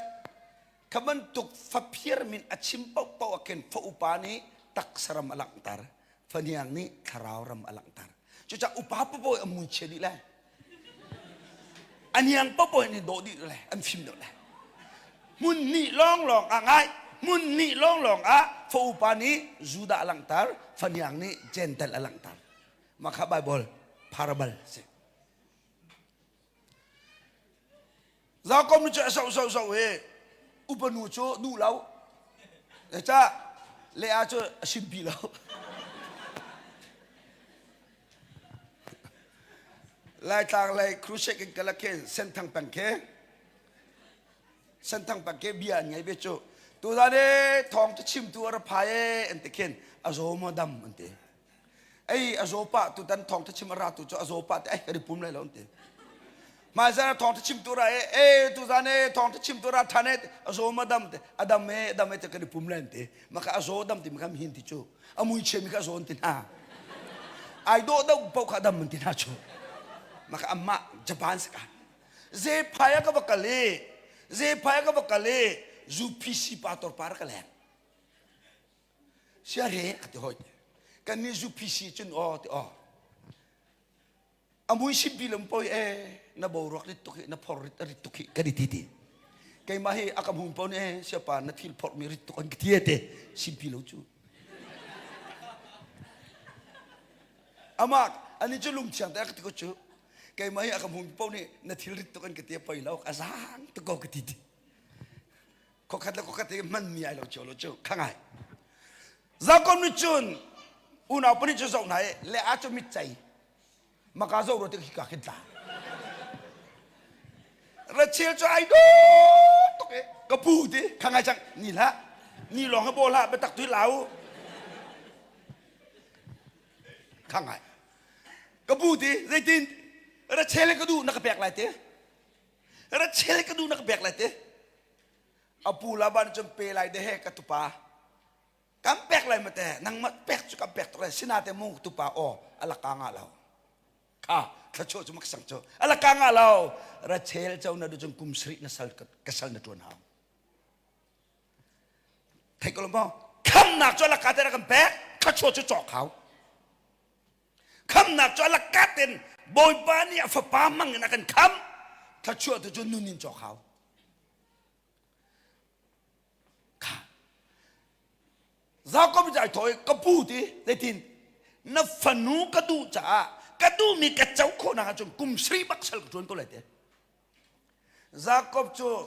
kaman tuk fapir min achim pau aken fa upani tak saram alangtar faniang ni karau ram alangtar cuca upapa po amun chedi lai Anyang papo ni dodi le am film do le mun ni long angai mun ni long fo upani juda alangtar fanyang ni gentle alangtar maka bible parable se Jacob ni so upanu cho du lau cha le a cho simpi lau lai tang lai krusek ke kalake sentang pangke bia nyai becho tu dane thong to chim tu ar phae ente ken azoma dam ente ai azopa tu dan thong to chim ra tu cho azopa te ai ri pum lai lo ente ma za thong to chim tu ra tu dane thong to chim tu ra thane azoma dam te adam te ri pum lai ente maka azodam ti makam hin ti cho amui che mi ka zon tin ha ai do pau kha dam tin ha cho maka amma Japan saka ze phaya ka bakale zu pisi pator par kale siare ati hoy kan ni zu pisi chun te amui sibilam po na borok rit toki na por rit toki kadititi kay mahi akam hum po ni siapa na til por mi rit tokan kitiete sibilo chu amak ani chulum chiang ta ka ko chu kay may akam humpo ni natilrit to kan kitiya pailaw kasang to ko kititi ko katla man mi ay lo cholo cho kangay Jacob ni chun una pa ni cho na le a cho mit chai makazo ro te ka khita Rachel cho ai do to ke kapu ti kangay chang ni long ha bola ba tak tu lao kangay Kabuti, zaitin, ada cele kadu nak pek late. Ada cele kadu nak pek late. Apu laban jempe lai dehe katupa. Kam pek lai mate, nang mat pek cu kam pek tole sinate mu tupa o ala kanga lau. Ka, kacho cuma kesang cho. Ala kanga lau, ada cele jauh nadu jeng kumsri nasal kesal natuan hau. Thầy có làm không? Khăm nạc cho là cá tên là cầm bé, khá cho chọ kháo. Khăm nạc cho là cá tên bồi ba ni à phá ba mang là cần khăm, khá cho nôn nín chọ kháo. Khá. Giáo có bây giờ thôi, có bù tí, để tin, nó phần nụ cá đu mi cá cháu khổ nàng trong cùng sri bắc sal của chúng tôi lại thế. Giáo có cho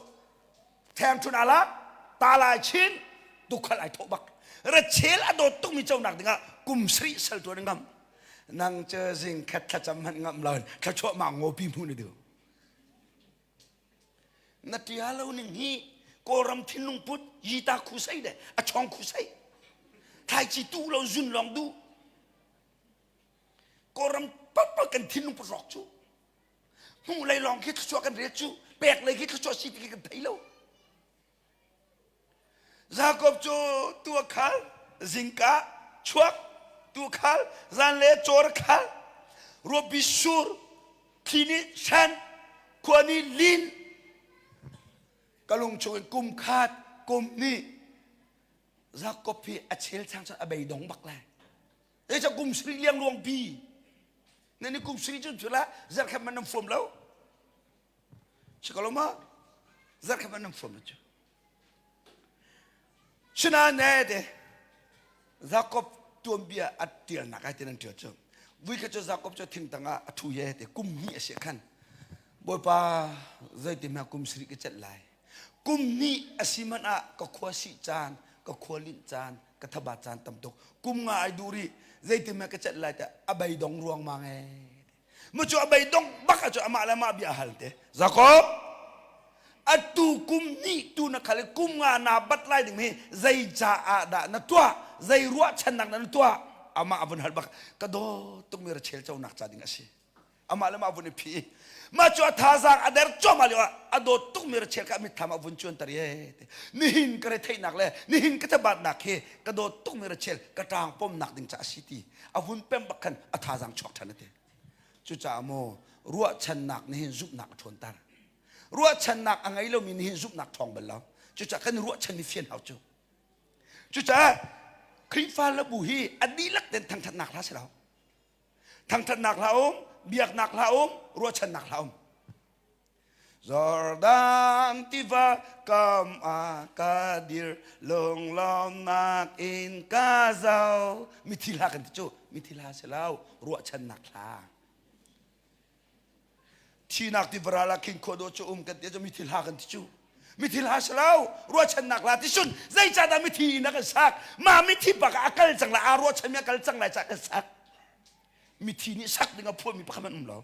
thêm chút nào lá, ta lại chín, tu khalai thọ bak ra chel ado tung mi chau nak dinga kum sri sal to ngam nang che jing khat kha cham han ngam lon kha cho ma ngo pi mu ne do na ti halo ning hi ko ram thin nung put yi ta khu sai de a chong khu sai thai chi tu lo jun long du ko ram pa kan thin nung put rok chu mu lai long khit cho kan re chu pek lai khit cho si ti kan thai lo Jacob cho tua khal zinka chuak tua khal zan le chor khal robisur kini san kwani lin kalung choi kum khat kum ni Jacob phi achel chang cha abai dong bak lai e cha kum sri liang luang bi nên ni kum sri chu chula zar kham nam phom lo chikaloma zar kham nam phom lo China nede Jacob tuambia atil nak ai tenan tio chom vui ka cho Jacob cho thing tanga athu ye te kum ni ase khan boy pa zai te ma kum sri ke chat lai kum ni asiman a ka khwa si chan ka khwalin chan ka thaba chan tam tok kum nga ai duri zai te ma ke chat lai ta abai dong ruang ma nge mo cho abai dong baka cho ama la ma bia halte Jacob atu kum ni tu na khale kum nga na bat lai ding me zai cha a da na tua zai ruwa chan nak na tua ama avun hal bak ka do tuk mir chel chau nak cha ding ase ama lama avun phi ma cho tha sang ader cho ma lewa ado tuk mir chel ka mi thama avun chon tar ye ni hin kare thai nak le ni hin ka ta bat nak he ka do tuk mir chel ka tang pom nak ding cha siti avun pem bakhan a tha sang chok than te chu cha mo ruwa chan nak ni hin zup nak thon tar ruwa chan nak angai lo min hin zup nak thong bel lo chu cha kan ruwa chan ni fian hau chu cha kri fa la bu hi adi lak den thang that nak la se lo thang that nak la biak nak la ruwa chan nak la Jordan tiva kam akadir long lam nak in kazau mitila kan chu mitila se lo ruwa chan nak laที่นักที่บราลาคิงโคโดจูกันเดี๋ยวจะมีทิลากันที่จูมีทิลาสลาวรัวฉันนักลาที่สุดใจจะได้มีทีนักสักมามีทีปากอากาศจังละรัวฉันมีอากาศจังไรจักสักมีทีนี้สักดึงเอาพวกมีปากมันเรา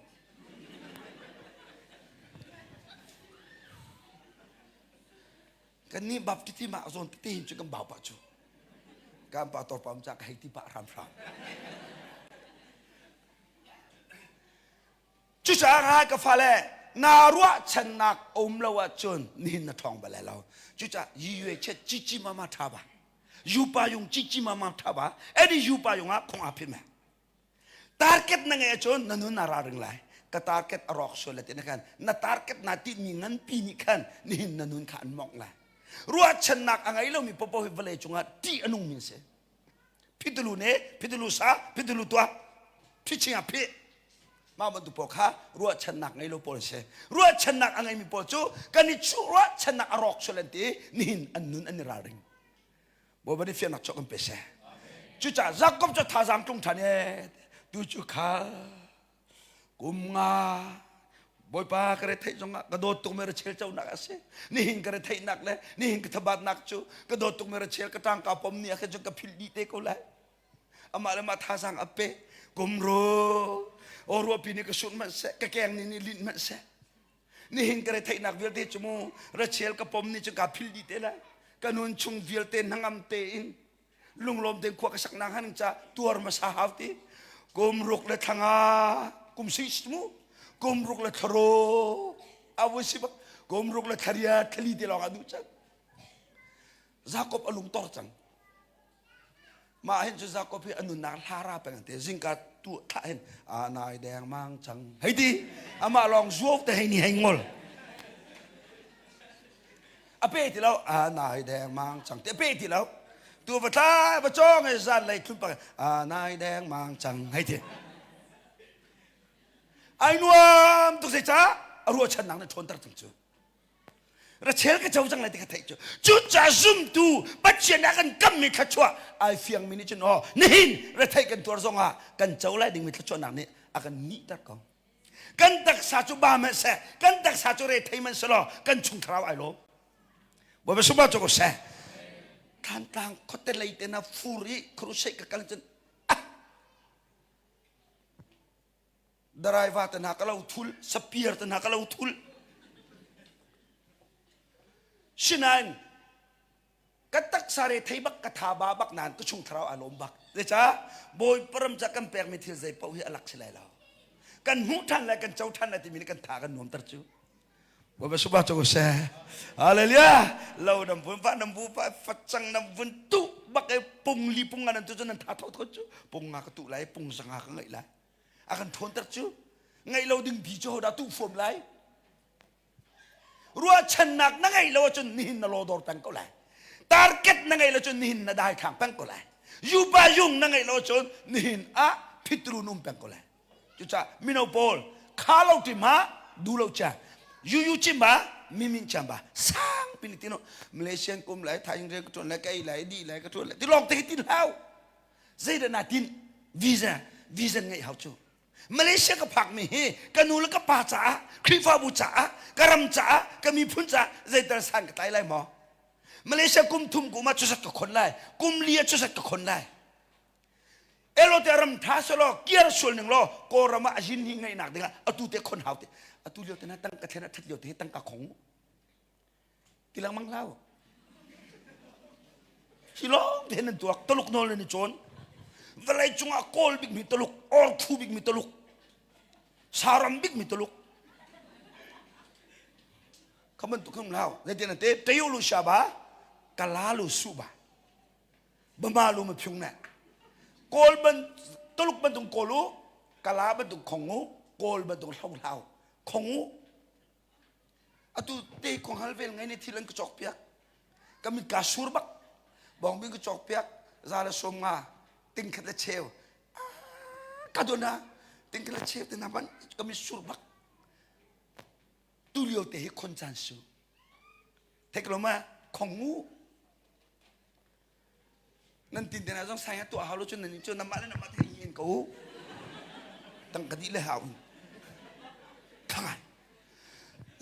กันนี่บับที่มาส่วนที่หินจุกันบ่าวปัจจุการป่าตัวปั๊มจากให้ที่ปากรำรำจุดจ้างให้กับฟ้าเล่นารัวชนักอมละวะจนนี่นัทองไปแล้วจุดจ้ายี่เชจิจิมามาทับะยูปายงจิจิมามาทับะเอ็ดยูปายงอ่ะคงอาพิมพ์ทาร์เก็ตนั่งไงจนนั่นนู่นนาราเริงไรก็ทาร์เก็ตอรอกโซเลตินะกันนั่นทาร์เก็ตนาที่มีเงินปีนี้กันนี่นั่นนู่นขันมองไรรัวชนักอะไรเรามีปปฮิวเลจงอ่ะที่อนุมินเสพิดลูเน่พิดลูซาพิดลูตัวพิชิงอ่ะพิมาบรรทุกข้ารัวชนักไงลูกโพลเชรัวชนักอะไรมีโพลจูกันนี่ชัวรัวชนักอรอกโซเลนตีนี่อันนู้นอันนี้ราริงบ่บัดนี้เฟียนักจอกกันเปเช่จุจ้าจักกบจะท่าสังตรงท่านเนี่ยดูจุข้ากุมงาบ่อยปากระเทยจงกระโดดตุกเมรเชลเจ้านักเสนี่หินกระเทยนักเลยนี่หินกระทบาดนักจูกระโดดตุกเมรเชลกระตังกับผมเนี่ยแค่จงกระพิลดีเตก็เลยอามาเลยมาท่าสังอเปกุมโรโอรัวปีนี้ก็สุดมันเสกแกงนี่ลิ้นมันเสนี่หินกระเทยนักเวลเตจมูระเชลกับผมนี่จงกระพิลดีเตเลยกันนุ่นชงเวลเตนหังอัมเตอินลุงลมเต็งขวากระสักนางหันจ้าตัวมาสาหาวตี 곰룩 레 탕아 곰시시무 곰룩 레 타로 아버시바 곰룩 레 타리아 텔리디라가 누자 자콥 알ung torcang ma hen chu Jacob hi anu nang hlara peng te zingka tu tha hen anai deng mang chang hei di ama long zuok te hei ni hei ngol ape ti lo anai deng mang chang te ape ti lo tu va tha va chong e zan lai thun pa anai deng mang chang hei ti ai nuam tu se cha aru chan nang ne thon tar chung chu ra chel ka chau chang lai te ka thai chu chu cha zum tu pat chen na kan kam mi kha chua ai fiang mi ni chen ho nin ra thai kan tur zong ha kan chau lai ding mi thachua nang ni akan ni tar ko kan tak sa chu ba ma se kan tak sa chu re thai man se lo kan chung thrau ai lo bo ba su ba chu ko se kan tang ko te lai te na furi kru se ka kan chen darai va ta na ka lo thul spear ta na ka lo thul Sinan katak sare thaibak katha babak nan to chung thrau alom bak lecha boy param jakam pek mi thil zai pau hi alak silai lao kan hu than la kan chau than la ti mi kan tha kan nom tar chu bo ba suba chu se haleluya lo nam pun pa nam bu pa fachang nam vun tu bak e pung li pung an tu chen tha tho tho chu pung nga ka tu lai pung sanga ka ngai lai akan thon tar chu ngai lo ding bi chu da tu fom laiรัวชนักนั่งไงเราจนนินนโลดอร์ตังก็เลยตาร์เก็ตนั่งไงเราจนนินนได้ขังปังก็เลยยูบายุงนั่งไงเราจนนินพิตรูนุ่มปังก็เลยจุจ้ามิโนโพลข้าเราที่มาดูเราจ้ายูจิมบะมินจัมบะสังปินิติโนมาเลเซียกุมไหลไทยยังเรียกตัวไหลไกลไหลดีไหลกระตัวไหลที่ลองเตะตินเฮาเจดนาตินวีซ่าไงเฮาจูมาเลเซียก็ผักมีเฮกันนูแล้วก็ป่าจ๋าคริฟ้าบูจ๋ากระรำจ๋าก็มีพุ่นจ๋าเจตระสันกับไตไลหมอมาเลเซียกุมทุ่มกุมาชุดสักกับคนไล่กุมเลียชุดสักกับคนไล่เอโลเตอรำท้าสโลเกียร์ส่วนหนึ่งโลโกรมาอจินหิงไงหนักเด้งเอาตูเตะคนหาวเตะเอาตูเลียวเตะนะตั้งกระเทนะทัดเลียวเตะตั้งกระของกิลังมังเล่าชิลองเทนันตัวตลกนอนเลยนี่โจนเวลาจุงอากอลบิ๊กมีตลุกออลทูบิ๊กมีตลุกสารัมบิ๊กมีตลุกเขามันตุกขึ้นแล้วในเดือนนั้นเตยลูชาบะกาลาลูสุบะบะมาลูมาพิงเนี่ยกอลบันตลุกบันตุงกอลูกาลาบันตุงของงูกอลบันตุงท่องเท้าของงูอะตุเตยของฮัลเวลไงในที่เล่นกระจกเปียกก็มีกาสูรบักบองบินกระจกเปียกซาลสมงาติงขัดเชลกาโดนะติงขัดเชลแต่น้ำมันก็มีสูรบักตุเลียวเตะคนจันสูเทคโนมาของงูนั่นตินเดน่าต้องใส่ตัวฮาโลจนนั่นจนน้ำมันน้ำมันเทียนกูตั้งกระดิ่งเลยหาวข้าง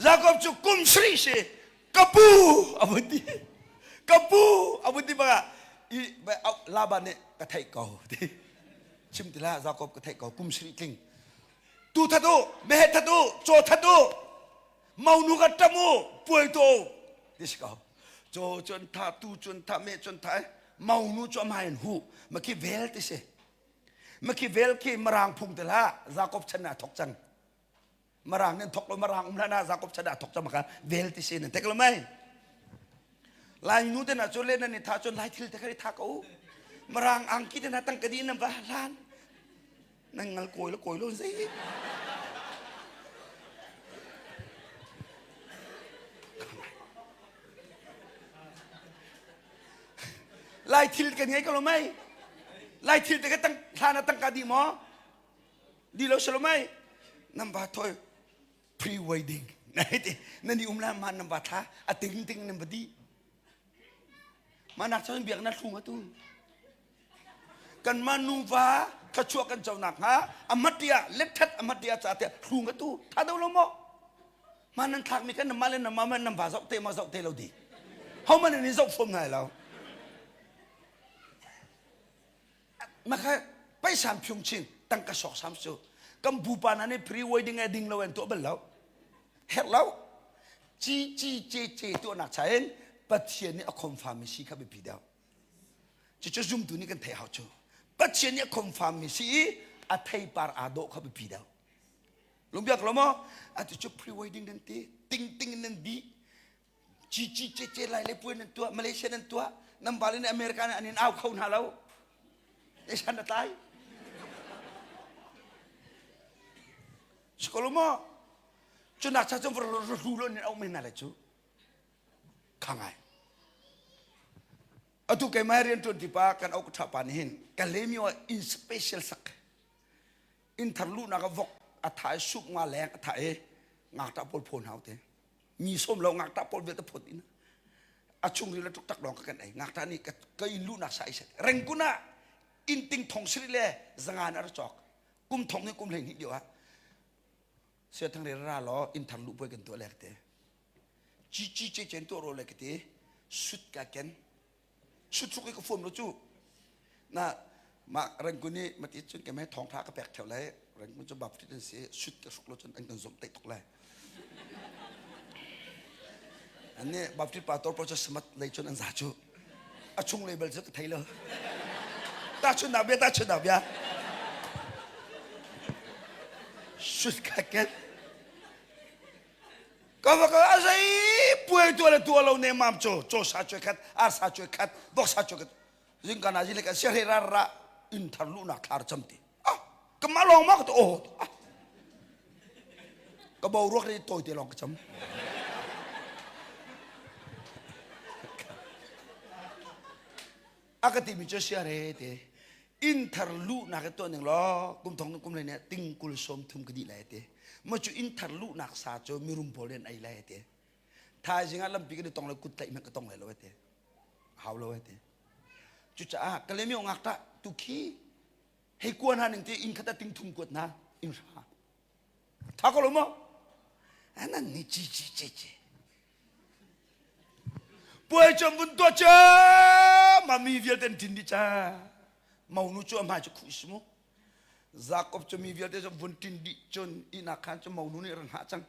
Jacob cu cum srise kapu abudi kapu abudi baga Laban ne ka thai ko chim tila Jacob ka thai ko kum sri ting tu thadu me thadu cho thadu mau nu ka tamu poi to dis ko cho chon tha tu chon tha me chon thai mau nu cho mai hu ma ki vel ti se ma ki vel ki marang phung tila Jacob chana thok chang marang nen thok lo marang na Jacob chana thok chang maka vel ti se nen tek lo mai lai nu te na cho le na ni tha chon lai thil te khari tha ko marang ang ki te na tang kadi na ba lan nang ngal koi lo zai lai thil kan ngai ko lo mai lai thil te ka tang thana tang kadi mo di lo selo mai nam ba thoi pre wedding nai te na ni umla man nam ba tha a ting ting nam ba di mana chon biak na thung atu kan manuva kachua kan chau nak ha amatia lethat amatia cha te thung atu tha do lo mo manan thak mi kan na malen na ma nam ba zok te lo di how man ni zok phom nai loมาค่ะไปสามพิงชินตั้งกระสอบสามสูกัมพูปานันนี่พรีเวดดิ้งดิ้งเราเองตัวเป็นเราเห็นแล้วจีตัวนักใช้ปัจเจียนี่คอนฟาร์มิซีเข้าไปปีเดียวจะซุ่มตัวนี้กันเทหาจูปัจเจียนี่คอนฟาร์มิซี อาไทยปาร์อาโดเขาไปปีดาวลุงเบียกเรามั้งอาจจะจบพรีเวดดิ้งนั่นทีติงนั่นดีจีเจไล่เลยพูดนั่นตัวมาเลเซียนั่นตัวน้ำบาลีในอเมริกาอันนี้เอาเข้าหน้าเราไอ้ฉันจะตายสกอลมั้งจนนักชาติจงรู้แล้วเนี่ยเอาไม่น่าเลยจูข้างไงเอาทุกแกมาเรียนจนที่ปากันเอากระชับปานเห็นกันเลยมีว่าอินสเปเชียลสักอินทร์ลูนักวกอัฐายสุกมาแรงอัฐายงักตาปนพลเอาเถอะมีส้มเรางักตาปนเวทพลนี่นะอาชุงนี่เราทุกตักลองกันไอ้งักตานี่ก็อินลูนักใส่เสร็จเร่งกุน่าอินติงทองสิริเล่สังหารอรจอกกุมทองนี่กุมเลยนิดเดียวฮะเสียทั้งเรื่องล้ออินทร์ลูไปกันตัวแรกเถอะจีเจนตัวโรเล็กเถอะสุดกันสุดก็ฟุ้มรู้จูน่ะมาเรื่องกูนี่มาติดจนแกไม่ท้องพระก็แปลกแถวไรเรื่องมันจะบับที่นั่นเสียสุดก็สุกรู้จนอันกันสมเตะตกเลยอันนี้บับที่ป่าตัวโปรเจกต์สมัติเลยจนอันสาจูอาชุ่งเลยเบลส์ก็ไทยเลยตาชุนดาบยาสุดกันก็ว่าอะไรป่วยตัวเราเนี่ยมั่มโจสาช่วยขัดอาสาช่วยขัดบอกสาช่วยขัดยิ่งกันอาจิเลกันเสียให้ระอินทร์ลูนักทาร์จำตีก็มาลองมากตัวโอ้ก็บอกรักนี่ตัวที่ลองจำอากาศมีเจ้าเสียให้เตอินทร์ลูนักตัวหนึ่งล้อกุมทองกุมเลยเนี่ยติงกุลสมทุมกดีเลยเตมาจู่อินทร์ลูนักสาจูมีรุมโพเลนไอเลยเตถ้าจริงๆลำปีก็ต้องเลยกุดไตมันก็ต้องเลยเลยเตหาวเลยเตจุดจ้าก็เลยมีองค์อักตะตุกีให้กวนหาหนึ่งที่อินขัดติงทุ่งกวดนะอินชาถ้าก็รู้มั้งอันนั้นนี่จีป่วยจนบุญตัวจ้ามามีเวียดนทินดิจ้ามาหนูจ้ามาจะคุยสมุJacobจะมีเวียดจะบุญทินดิจนอินาคันจะมาหนูนี่รังหาจัง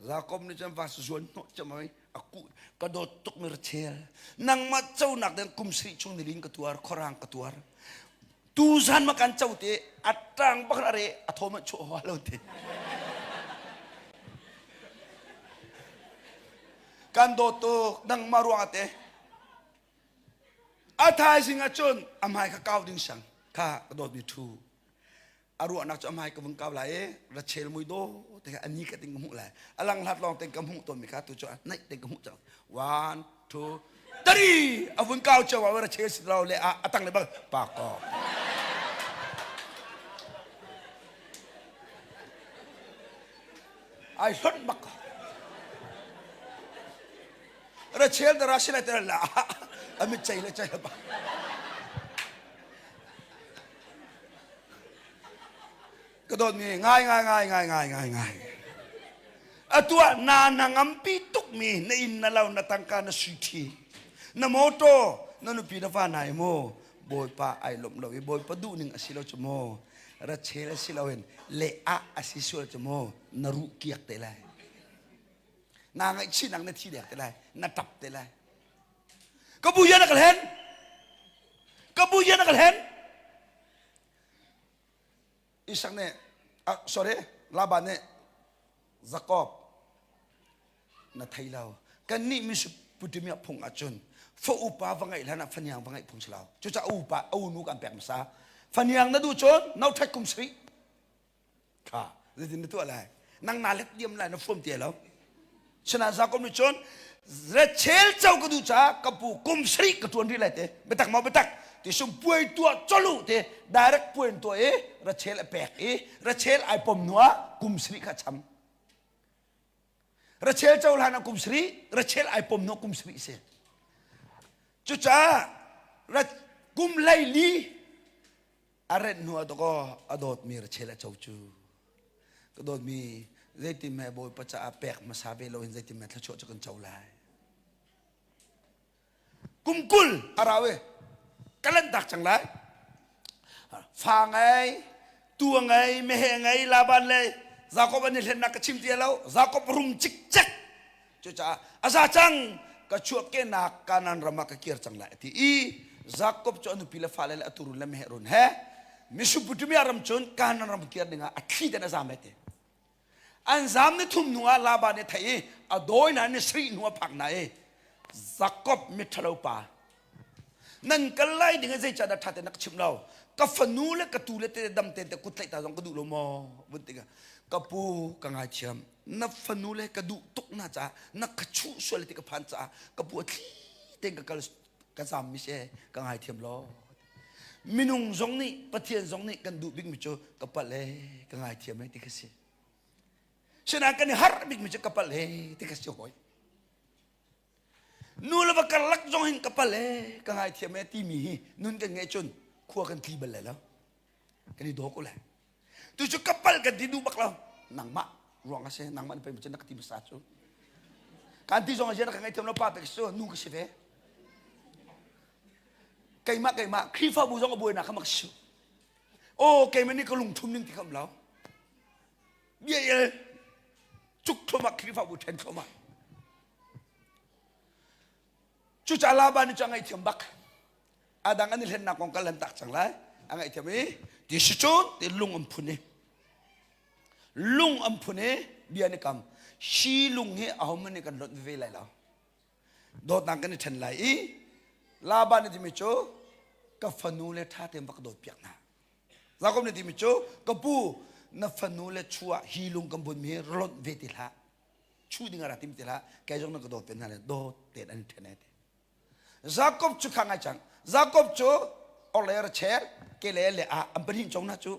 Jacobนี่จะว่าส่วนโนจะมาakuกระโดดตกมือเชียร์นั่งมาเจ้าหนักเดินกุมสิช่วงนี้ลิงกระตัวขรางกระตัวตูซันมากันเจ้าเตะอัตรังบักระเรอัทโมชั่วเราเตะกันโดดตัวนั่งมารวงเตะอาทายสิงห์จนอามายข้าก้าวดิ้งสังข้ากระโดดมีทูอารวนักจะอามายกับมึงก้าวไหลระเชลมุยโดแต่อันนี้ก็ติงกมุไหลอลังหัดลองติงกมุตัวมีข้าตัวจ้าไหนติงกมุจ้า one two three อาวุธก้าวจ้าว่าระเชลสิเราเลยอะตั้งเลยบ้างปากก็ไอ้รถบักระเชลแต่ราชินีแต่ละอามิใจเลยใจบ้าก็โดนมีง่ายตัวนานังอัมพีตุกมีในอินนั่นเรานาตังการนสุธีนโมโตนั่นนุปีนฟ้าไหนโมบอยป้าไอลมเราบอยป้าดูหนึ่งอาศิลจโมรัชเชลศิลาเวนเลอะอาศิสุลจโมนรุเกียกเตลัยนางไอชินังนาทีเดียกเตลัยนาตับเตลัยก็บุญนักเห็นอีสังเนี่ยsorry ลาบานเนี่ยJacob na thay lao kan ni mi su putimia phung achun fo upa wangai lana phanyang wangai phung chlau chu cha upa au nu kan pek sa phanyang na du chon nau thai kum sri kha zin tu ala nang na let diam la na phom tie lo chana Jacob ni chon Rachel chau ka du cha kapu kum sri ka tuan ri lai te betak ma betak ti sum puai tua cholu te direct puan to Rachel pek Rachel ai pom nuwa kum sri kha cham Rachel chau lana kum sri Rachel ai pom no kum sri se chu cha kum lai li aret nuwa to ko adot mi Rachel chau chu adot mi zaiti me boy pa cha pek ma sabe lo in zaiti me thacho cha kan chau lai kum kul arawe kalan dak chang lai fa ngai tua ngai me he ngai laban lai Jacob ani len nak chim tia lo Jacob rum chik chak chu cha asa chang ka chuak ke nak kanan rama ka kir chang lai ti Jacob cho anu pila fa le aturun la meherun he มิสุบุตรมีอารมณ์จนการนรำเกียรติงาอัฐิเดนซามเตอันซามนี่ทุ่มนัวลาบานเนี่ยไทยอโดยนั้นเนี่ยสรีนัวผักไหนซักกบมิทะเลปานั่นก็ไล่ดึงใจจัดทัดนักชิมเรากับฟนูเล็กกระตูเล็กเตดำเตดกุดไล่ตาสองกระดูลมอบุตรกันกับปูกังอาเชียมนับฟนูเล็กกระดูตุกน่าจะนักขชูส่วนเล็กกับพันจ้ากับปูที่เต็งกับกันสามมิเช่กังอาเทียมล้อมินุงจงนี่ปะเทียนจงนี่กันดูบิ๊กมิโจกับปะเล่กังอาเทียมไม่ติดกันสิฉะนั้นกันนี่ฮาร์บิ๊กมิโจกับปะเล่ติดกันสิหอยนูเลวกันลักจงหินกับปะเล่กังอาเทียมไม่ตีมีนุนกันไงจนขั้วกันทีบัลเลยแล้วกันนี่โดก็เลยtu cu kapal kan di dubak lah nang mak ruang ase nang mak ni pai macam nak ti besar tu kan ti song aja nak ngai tem lo pa pek so nu ke sive kai mak khifa bu song boi nak mak su oh kai mani ko lung thum ning ti kam lao ye ye cuk tho mak khifa bu ten tho mak cu cha la ba ni chang ngai tem bak adang ani len nak kong kalan tak chang lai angai tem ni di situ di lung ampune dia ni kam si lung he ahom ni kan lot ve lai la dot nang kan then lai la ba ni mi cho ka fanu le tha tem bak dot piak na za kom ni mi cho ka pu na fanu le chua hi lung kam bun mi lot ve ti la chu ding ara tim ti la kai jong na ka dot pen na le dot te an then ne Jacob chu khang ai chang Jacob chu oler cher ke le a amprin chong na chu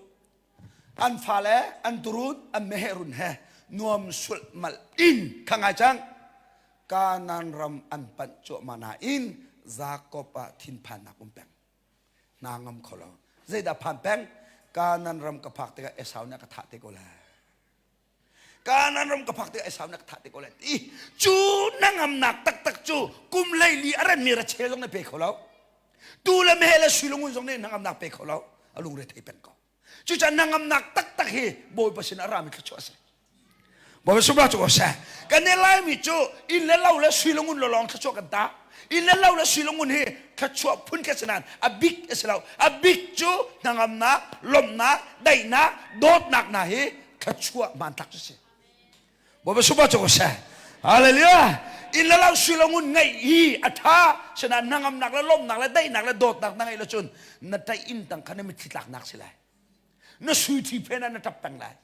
an phale an turun an meherun he nuam sul mal in khang ai chang kanan ram an pan chu mana in Jacob a thin phan na pum peng nangam kholo zaida phan peng kanan ram ka phak te ka esau na ka tha te ko la kanan ram ka phak te esau na ka tha te ko la ti chu nangam nak tak tak chu kum lai li aran mi ra che jong na pe kholo tu le mehele silungun jong ne nangam nak pe kholo alung re thei pen ko chu cha nangam nak tak tak hi boy pasin aram ki chu ase boy subra chu ase kan ne lai mi chu in le lau le silungun lo long chu kan ta in le lau le silungun hi ka chu phun ka sanan a big eslau a big chu nangam na lom na dai na dot nak na hi ka chu man tak chu se boy subra chu ase hallelujah in la lau silongun ngai hi atha sena nangam nak la lom nak la dai nak la dot nak ngai la chun na tai in tang khane mi thitlak nak silai na sui thi phena na tap tang lai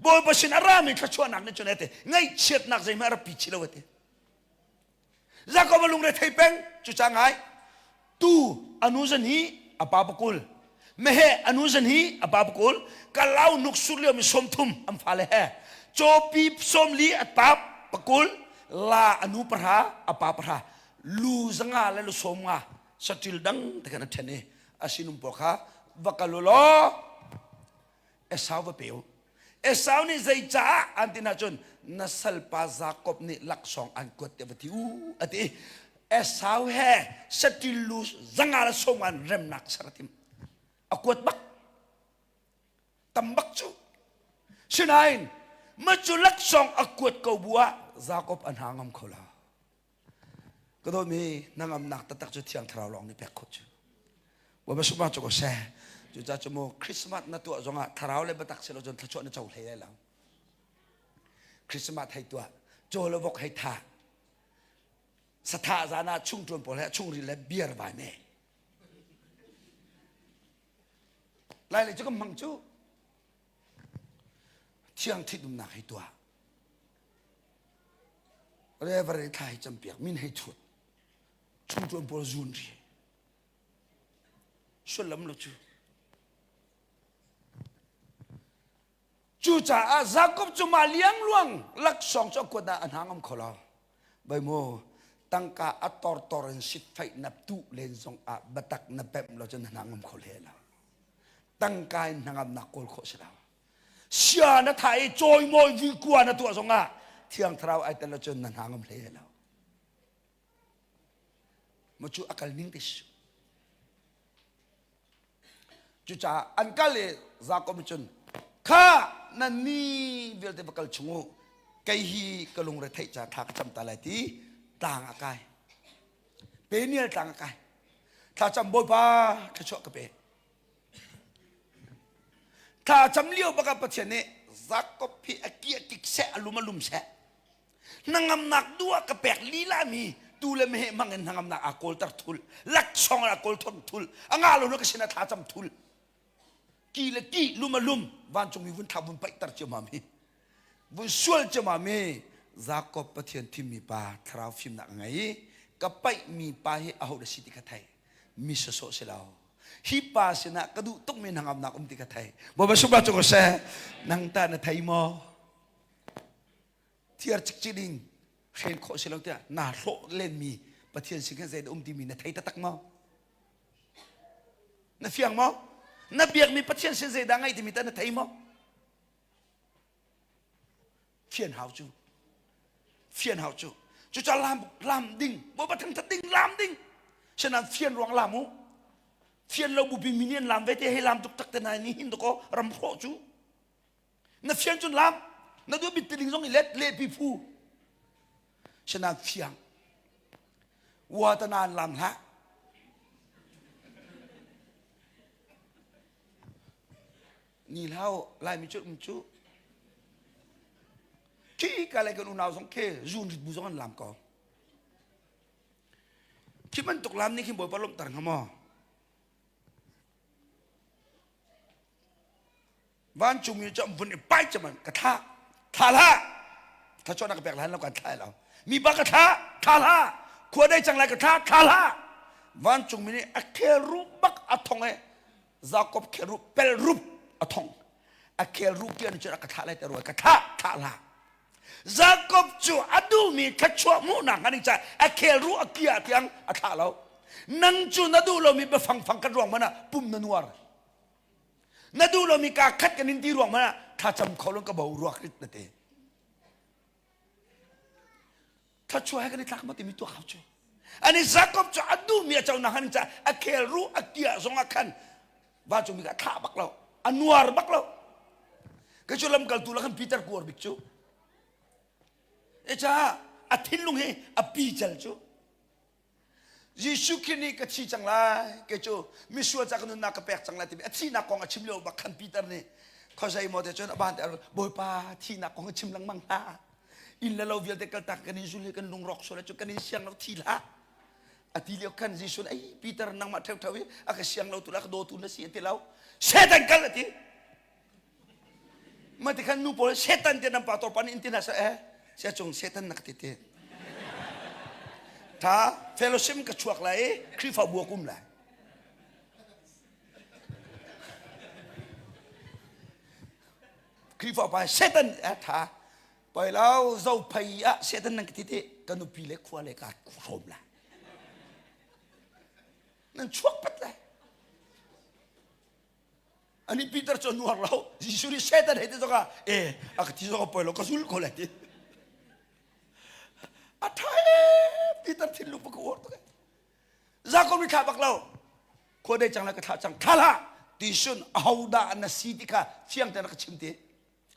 boy pasin arami ka chuan nak ne chun ete ngai chet nak zai mar pi chi lawete Jacob lung re thei peng chu changai tu anuzan hi apapakul mehe anuzan hi apapakul kalau nuk surlio mi somthum am phale he chopi somli atap pakul la anu parha apa parha lu zanga le lu somga satil dang tekana thene asinum pokha vakalulo esau va peu esau ni zai cha antina chon nasal pa Jacob ni laksong an kot te vati u ati esau he satil lu zanga le soman rem nak saratim akot bak tambak chu sinain Majulak song akwat kau buat Jacob an hangam khola. Kado mi nangam nak tatak ju tiang tharau long ni pek khot ju. Wa ba suma chu ko se. Ju cha chu mo Christmas na tu zonga tharau le batak se lo jon thachot na chau hle la. Christmas hai tua jo lo bok hai tha. Satha jana chung tuan pol he chung ri le beer ba me. Lai le chu ko mang chu Tiang tidum nak hai tua, rever thai champiak min hai thut, chung tuan pol zun ri, sulam lo chu cha a Jacob chu ma liang luang lak song cho ko da anhangam khola, bai mo tangka ator toren sit fai nap tu len song a batak na pem lo chen anhangam kholela, tangka nangam nakol kho sila. Sia na thai joy moi vi kwa na tu zonga thiang thrau ai tan la chon nan hangam hle la mo chu akal ning tis chu cha an kale Jacob chun kha nan ni vel te bakal chungu kai hi kalung re thai cha thak cham ta lai ti tang akai pe nial tang akai tha cham boy pa tha chok ka pe ถ้าจำเลี้ยวบักกับประเทศนี้จักก็พี่อาเกียกิกแสอลุมแสนังอำนักดัวกระแปกลีลามีตูเลมเหมังเงินนังอำนักอากอลตัดทุลลักช่องอากอลทนทุลอ่างอาลุนก็ชนะท้าจำทุลกีเลกีลุมวันจงมีวุ้นทับวุ้นไปตัดเจมามีวุ้นส่วนเจมามีจักก็ประเทศที่มีป่าทราฟิมนักไงก็ไปมีป่าให้เอาเดสิติกาไทยมีสโสเสลาฮิปาสนะกระดูต้องมีนางอำนักติกาไทยบ่มาสุบะจงก็เสนางตาในไทยมอที่อาร์จิกจิดิงเห็นข้อเสลาเตียน่าโลเล่นมีประเทศสิงห์เซดที่มีในไทยตักมอน่าเฟียงมอน่าเบียกมีประเทศสิงห์เซดังไงที่มีแต่ในไทยมอเฟียนหาวจูจู่จะลามดิ่งบ่มาทั้งดิ่งลามดิ่งฉะนั้นเฟียนรวงลามูเฟียนเราบุบิมิเนียนลามเวทีให้ลามตุกตักแต่นายนี่หินตะโกรำโคจูน่าเฟียนจนลามน่าดูบิดติลิงซงอิเล็ดเล่ปีฟูฉะนั้นเฟียงวัวตนานลามละนี่แล้วไล่มิจุที่กันอะไรกันอุณาวสงเคจูนบุษกันลามก่อคิดมันตกลามนี่คิดบ่อยปลมต่างหม้อวันจุมีจะมันไปจะมันกระทะทาละถ้าชอบนักแปลกร้านแล้วกันทายเรามีบักกระทะทาละควรได้จังไรกระทะทาละวันจุมีนี่อเครูบักอัทองเอจากบเครูเปลรูปอัทองอเครูเกี่ยนจะกระทะอะไรแต่รวยกระทะทาละจากบจูอดูมีทัชวมูนังอันนี้จะอเครูอเกียที่ยังอัทาเรานังจูนัดูเรามีไปฟังกันรวงมันนะปุ่มนันวาร์นาดูเรามีการคัดกันนินที่รวงมาถ้าจำเขาลงกระเบารวกนิดนั่นเองถ้าช่วยให้กันในทางมาติมีตัวเขาช่วยอันนี้สักก็จะดูมีเจ้าหน้าที่จะอเครูอเกียสงขันว่าจงมีการท่าบักเราอันวาร์บักเราก็ช่วยลำกัลตุลกันปีเตอร์กัวร์บิกจูจ้าอาทิตย์ลุงเฮอปีเจลจูยิสุคินีก็ชี้จังไรก็จูมิชัวจากนู้นนักแปลกจังไรที่ที่นักกองชิมเลี้ยวบักขันปีเตอร์นี่เขาใช้โมเดลจนบ้านแต่บ่อยป้าที่นักกองชิมลังมังฮาอินแล้วเราเวียดเด็กตักกันนิสุลีกันลุงร็อกโซแล้วจุกันนิเสียงเราทีละอาทิตย์เดียวกันยิสุไอ้ปีเตอร์นั่งมาเท่าๆอาก็เสียงเราตุลักโดตุนเสียที่เราเซตันกันละทีมาที่ขันนูโปรเซตันที่นั่งปาตัวปันอินทินาเสียจงเซตันนักติเตถ้าเฟลโลชิมก็ชวกเลยคริฟ้าบัวกุ้มเลยคริฟ้าไปเซตันถ้าไปแล้วเจ้าพยาเซตันนั่งติเตกันนุปีเล็กขวาเล็กกัดโคมเลยนั่นชวกปัดเลยอันนี้ปีเตอร์จนนัวเรายิสุริเซตันเห็นที่สก้าอักที่สก้าไปแล้วก็สุลโคเลยที่อาทัยปีเตอร์ทิ้งลูกปะกูตัวกันจากคนมีข่าวบักเราคนได้จังแล้วก็ท่าจังท่าละที่สุนฮาวดาอันสีติกาเชียงแต่นักชิมเตะ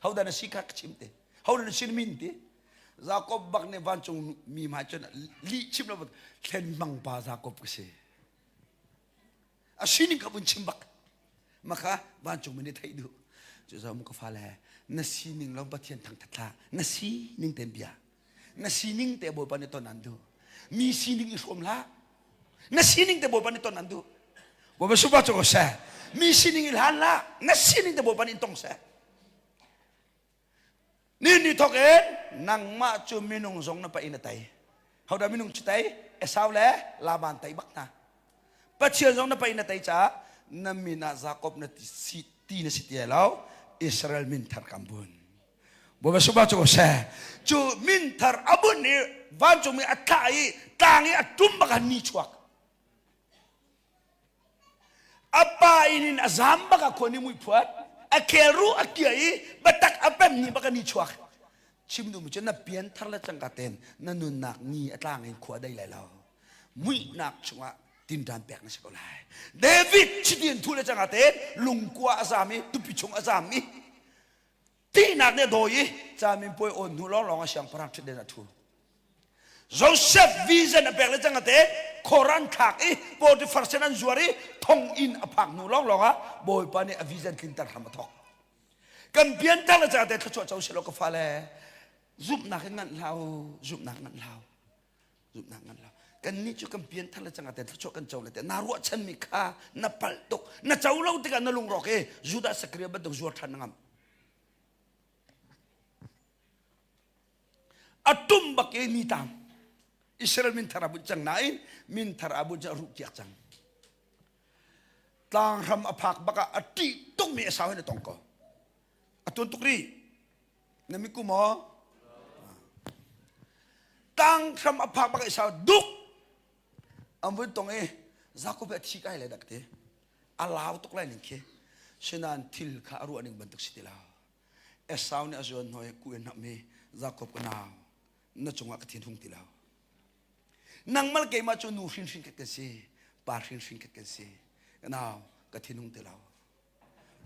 ฮาวดาอันสีกาชิมเตะฮาวดาอันสีมินเตะจากคนบักในวันจงมีมาจนลีชิมแล้วเข็นมังปาจากคนก็เสียอาชีนิกับบุญชิมบักมาค่ะวันจงมันได้ไทยดูจะจะมุกฟ้าแลนัสีนิงเราบัดเทียนทางทัดละนัสีนิงเต็มเบียนัสีนิงแต่บ่ปานตอนนั้นดูมีสีนิงอิสมละนัสีนิงแต่บ่ปานตอนนั้นดูบ่เป็นสุภาพก็เสมีสีนิงอิลฮันละนัสีนิงแต่บ่ปานตองเสนี่ทอกเอ็นนังมาจูมินุงซงนับไปอินเตยเขาได้มินุงจิตเตยสาวเล่ลาบานเตยบักนะปัจเจียนซงนับไปอินเตยจ้านั่นมีนาซากบนัดตีนสิทธิ์แล้วอิสราเอลมินทาร์กัมบุนบ่เป็นสุภาพก็เสจูมินทาร์อับุนนี่วันจูมีอัตตาอีต่างอีอัตุมบักนิชวักapa ini azam baka koni mui puat akeru akiai batak apem ni baka ni chuak chimnu mu chana pian tharla changkaten nanun nak ni atlang in khwa dai lai lao mui nak chunga tin dan pek na sekolai david chidin thule changkaten lungkwa azami tupi chung azami ti nak ne doi chamin poi on nu long long siang parang chide na thu Joseph vision apek le changkaten Koran khak Potiphar senan zuari thong in aphang nu long longa boy pani a vision kintar hamathok กันเปลี่ยนท่าละจ้าแต่ถ้าช่วยเจ้าเสลก็ฟ้าแลจุบหนักงั้นเราจุบหนักงั้นเราจุบหนักงั้นเรากันนี่จุกันเปลี่ยนท่าละจ้าแต่ถ้าช่วยกันเจ้าเลยแต่นารัวฉันมีค่านาปัลตกนาเจ้าเราที่กันนาลุงรอกจุดาสกรีบัดดจุดทันงามอัตุมบักนี่ตามอิสราเอลมินทาราบุจังไหนมินทาราบุจะรุกยักจังต่างทำอภักบักอติต้องมีสาวให้ในตองก็อตุนตุกรีนั่นมีกูหมอต่างทำอภักบักสาวดุกอันวันตรงจากูเบทีกันเลยดักเตอลาวตุกเลยนี่เคฉะนั้นทิลข้ารู้อันนี้บันทึกสิทธิ์แล้วสาวเนี่ยส่วนหน่อยกูเองนับมีจากูกันเอาน่าจงว่ากันทิ้งทุ่งที่แล้วนังมันเกี่ยมาจนนูฟินกันสิปาฟินกันสิน่ากันทิ้งทุ่งที่แล้ว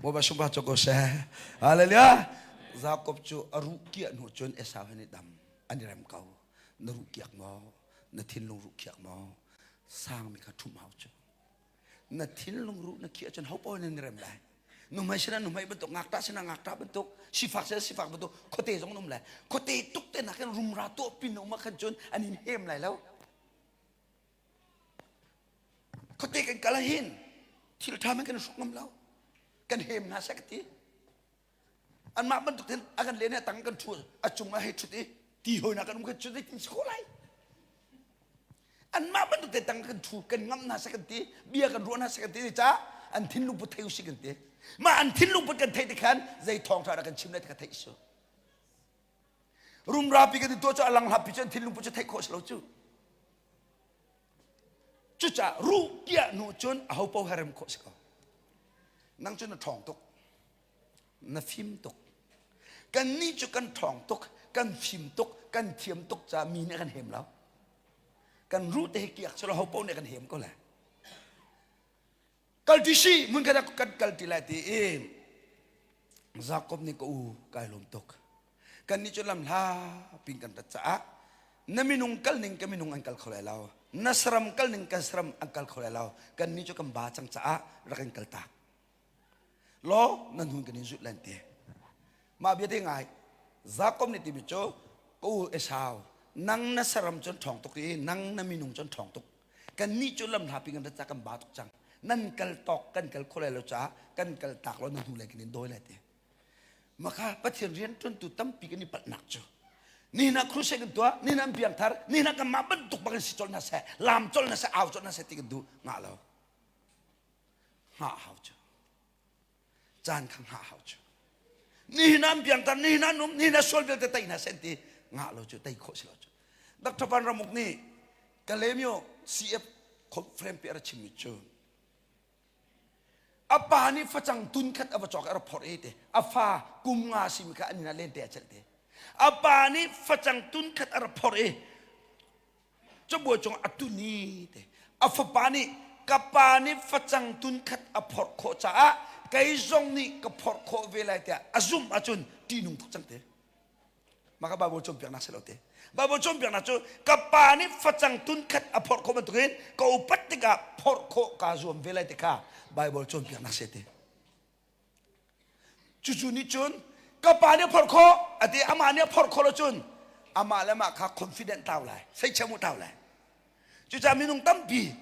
บ่บาสุบะจงก็เซ่อะไรเนี่ยจากูจูอรุกิยนูจนสาวให้ในดำอันนี้เริ่มเก่านรุกิยมอนาทิ้งลงรุกิยมอสร้างมีข้าทุ่มเอาจูนาทิ้งลงรุนักเขียจนเขาปอยในเริ่มได้นุ่มไม่ใช่นะนุ่มไม่บรรทุกงักตาชนะงักตาบรรทุกสิฟักเสียสิฟักบรรทุกโคเตจงนุ่มเลยโคเตตุกเตนักกันรุมราตัวปินออกมาขันจนอันนี้เฮมไรแล้วโคเตกันกะละหินที่เราทำให้กันสุกน้ำแล้วกันเฮมนะสักทีอันมาบรรทุกเห็นอากันเลี้ยงเนี่ยตั้งกันชัวอาจุงมาให้ชุดนี้ตีหอยนักกันมุกันชุดนี้ทิ้งสกุลไรอันมาบรรทุกเห็นตั้งกันชัวกันงั้มนะสักทีเบียกันรัวนะสักทีจ้าอันทิ้งลูกพุทธอุสิกันทีมาอันทิ้งลูกพุทธกันไทยที่ขันใจทองทารักันชิมได้ที่กันไทยอิสุรุมราปีกันตัวจ้าลังหับปีจนทิ้งลูกพุทธไทยโคสเราจูจุจ้ารู้เกี่ยนูจนเอาเป้าหารมโคสเขานั่งจนทองตกน่ะฟิมตกกันนี่จุกันทองตกกันฟิมตกกันเทียมตกจะมีเนี่ยกันเห็มแล้วกันรู้แต่เกี่ยฉลาเอาเป้าเนี่ยกันเห็มก็แหละกัลติชีมึงกันกัลติลาตีจากอบนี่ก็กายลมตกกันนี่จุลำลาปิงกันตัดจ้านั่นมีนุ่งกัลนิ่งกันมีนุ่งอังกัลเขาเลยเรานัสรัมกัลนิ่งกันสรัมอังกัลเขาเลยเรากันนี่จุกันบาจังจ้ารักกันกัลตากล้อนั่นหุ่นกันนี่จุดแลนเตมาเบียดยังไงจากอบนี่ที่มิโจกูสาวนั่งนัสรัมจนทองตกนั่งนั่นมีนุ่งจนทองตกกันนี่จุลำลาปิงกันตัดจ้ากันบาตกจังนั่นกัลตอกกันกัลคนเราจ้ากันกัลตากเรานั่นดูแลกันนี่โดยเลยเตะมาค่ะปฏิเรียนจนตุตั้มปีกันนี่ปัดหนักจ้ะนี่นักครูเสกันตัวนี่นักเบียงทาร์นี่นักกันมาบรรทุกบังสิจลน่ะเสลามจลน่ะเสเอาจลน่ะเสติกันดูงาเราหาเอาจ้ะจานขังหาเอาจ้ะนี่นักเบียงทาร์นี่นักนุ่มนี่นักโซลเวลเตตัยน่ะเสติงาเราจ้ะตัยโคสิเราจ้ะดักทวันรามุกนี่กันเลมิโอซีเอฟคอนเฟรมเปียร์ชิมิจ้ะapa ni facang tunkat apa cok era por ete apa kum ngasi mika ani na lente achelte apa ni facang tunkat era por e coba cong atuni te apa pani kapani facang tunkat apor ko cha kai zong ni kapor ko velai te azum achun tinung facang te maka babo chom piang na selote babo chom piang na chu kapani facang tunkat apor ko matukin ko upat tiga por ko ka zum velai te ka Bible chon piang nasete. Cucu ni chun, kapanya porko, ati amanya porko lo chun, amala maka confident tahu lah, saya cemu tahu lah. Cucu minum tampi,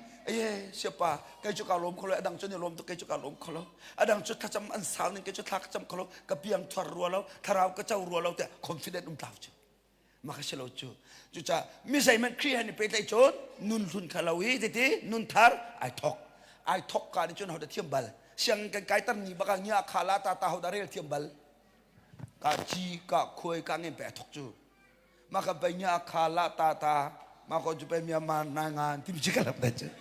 siapa? Kayu cuka lom kalau adang chun lom tu kayu cuka lom kalau, adang chun kacam ansal ni kayu cuka kacam kalau, kapiang tuar rualau, tarau kacau rualau tu confident tahu je. Maka selalu cu, cucu misai men krihan ni petai chun, nun tun kalau tete, nun tar, I talk. I talk kan itu nak ada tiambal. Siang kaitan ni bakal nyak khala tata ada rel tiambal. Kaji kak kue kangen pe talk tu. Maka banyak khala tata, maka jupai miaman nangan tim cikalap dah.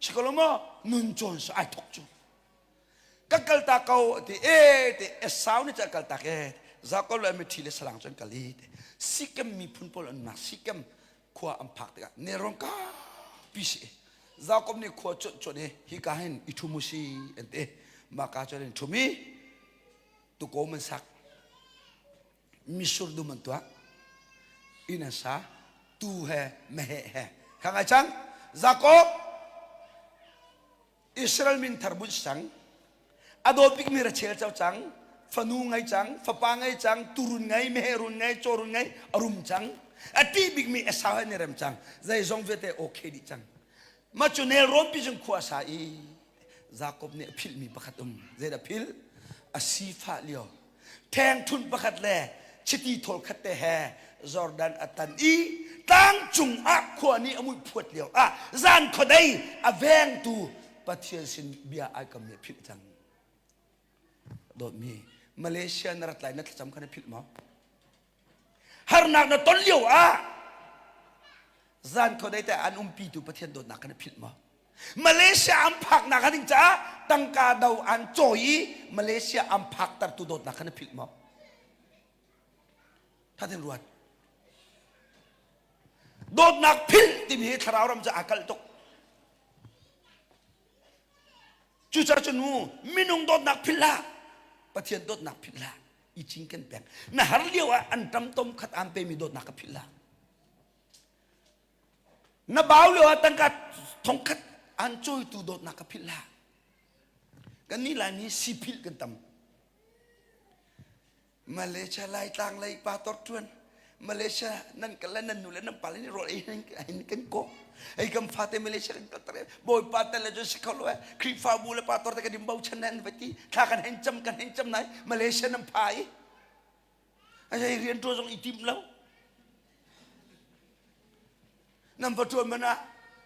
Sekolah mah nuncon I talk tu. Kakal takau ti esau ni cakal tak zakol ame thile salang jon kali. Sikam mi pun pol nak sikam kuah ampak tak. Nerong ka. Pisi, zakom ni kuat cot ni hikahin itu musi ente maka cakap cumi tu kau mensak misur du mentua inasa tu mehe kang acang zakom Israel min tarbut sang อโดปิกมีระเชลเจ้าจังฟนูไงจังฟปางไงจังตุรุนไงเมรุนไงโจรุนไงอรุมจังอตีบิกมีเอสาวเนรมจังใจจงเวทโอเคดิจังมาจุเนรอมปิจงขวาสายจาคอบเนี่ยพิลมีประคัตเจดาพิลอาซีฟาเลียวแทงทุนประคัตแลชิตีโทลคัตเตแฮจอร์แดนอัตันอีตั้งจุงอักขวานี้อมุยพวดเลียวจานขดายอเวงตูปะเทียนสินเบียไอกัมเนี่ยพิลจังโดดมีมาเลเซียนรัฐไหลนัดจำกันพิลมั้งฮาร์นักนัดต้นเลียวจานขดายแต่อันปีตูปะเทียนโดดนักกันพิลมั้งมาเลเซียอัมพักนักกันจ้าตั้งกาดาวอันโจยมาเลเซียอัมพักตัดตุโดดนักกันพิลมั้งท่านตำรวจโดดนักพิลที่มีทาราวรำจะอากัลตกจู่จ้าจนูมินุงโดดนักพิลละปะเทียนโดดนักพิลละอีจิงกันแปลงน่าฮาร์เลียวอันตำต้มขัดอัมเปมีโดดนักพิลละน่าบ่าวเลียวตั้งกัดทงขัดอันโจยตูโดดนักพิลละกันนี่แหละนี่สิพิลกันตำมาเลเซียไล่ต่างไล่ปาตอร์ทวนมาเลเซียนั่นกันแล้วนั่นนู่นแล้วนั่นปาเลนี่รอไอ้นี่กันโก้ไอ้กำฟาเตมาเลเซียกันตระบอยปาเตลจสิเขาเลยครีฟาบูเลปาตอร์ตกันดิมบ่าวชนะนั่นไปที่ถ้ากันเห็นจำไหนมาเลเซียนั่นพายไอ้เรียนตัวตรงอีทีมแล้วนั่นประตูมันนะ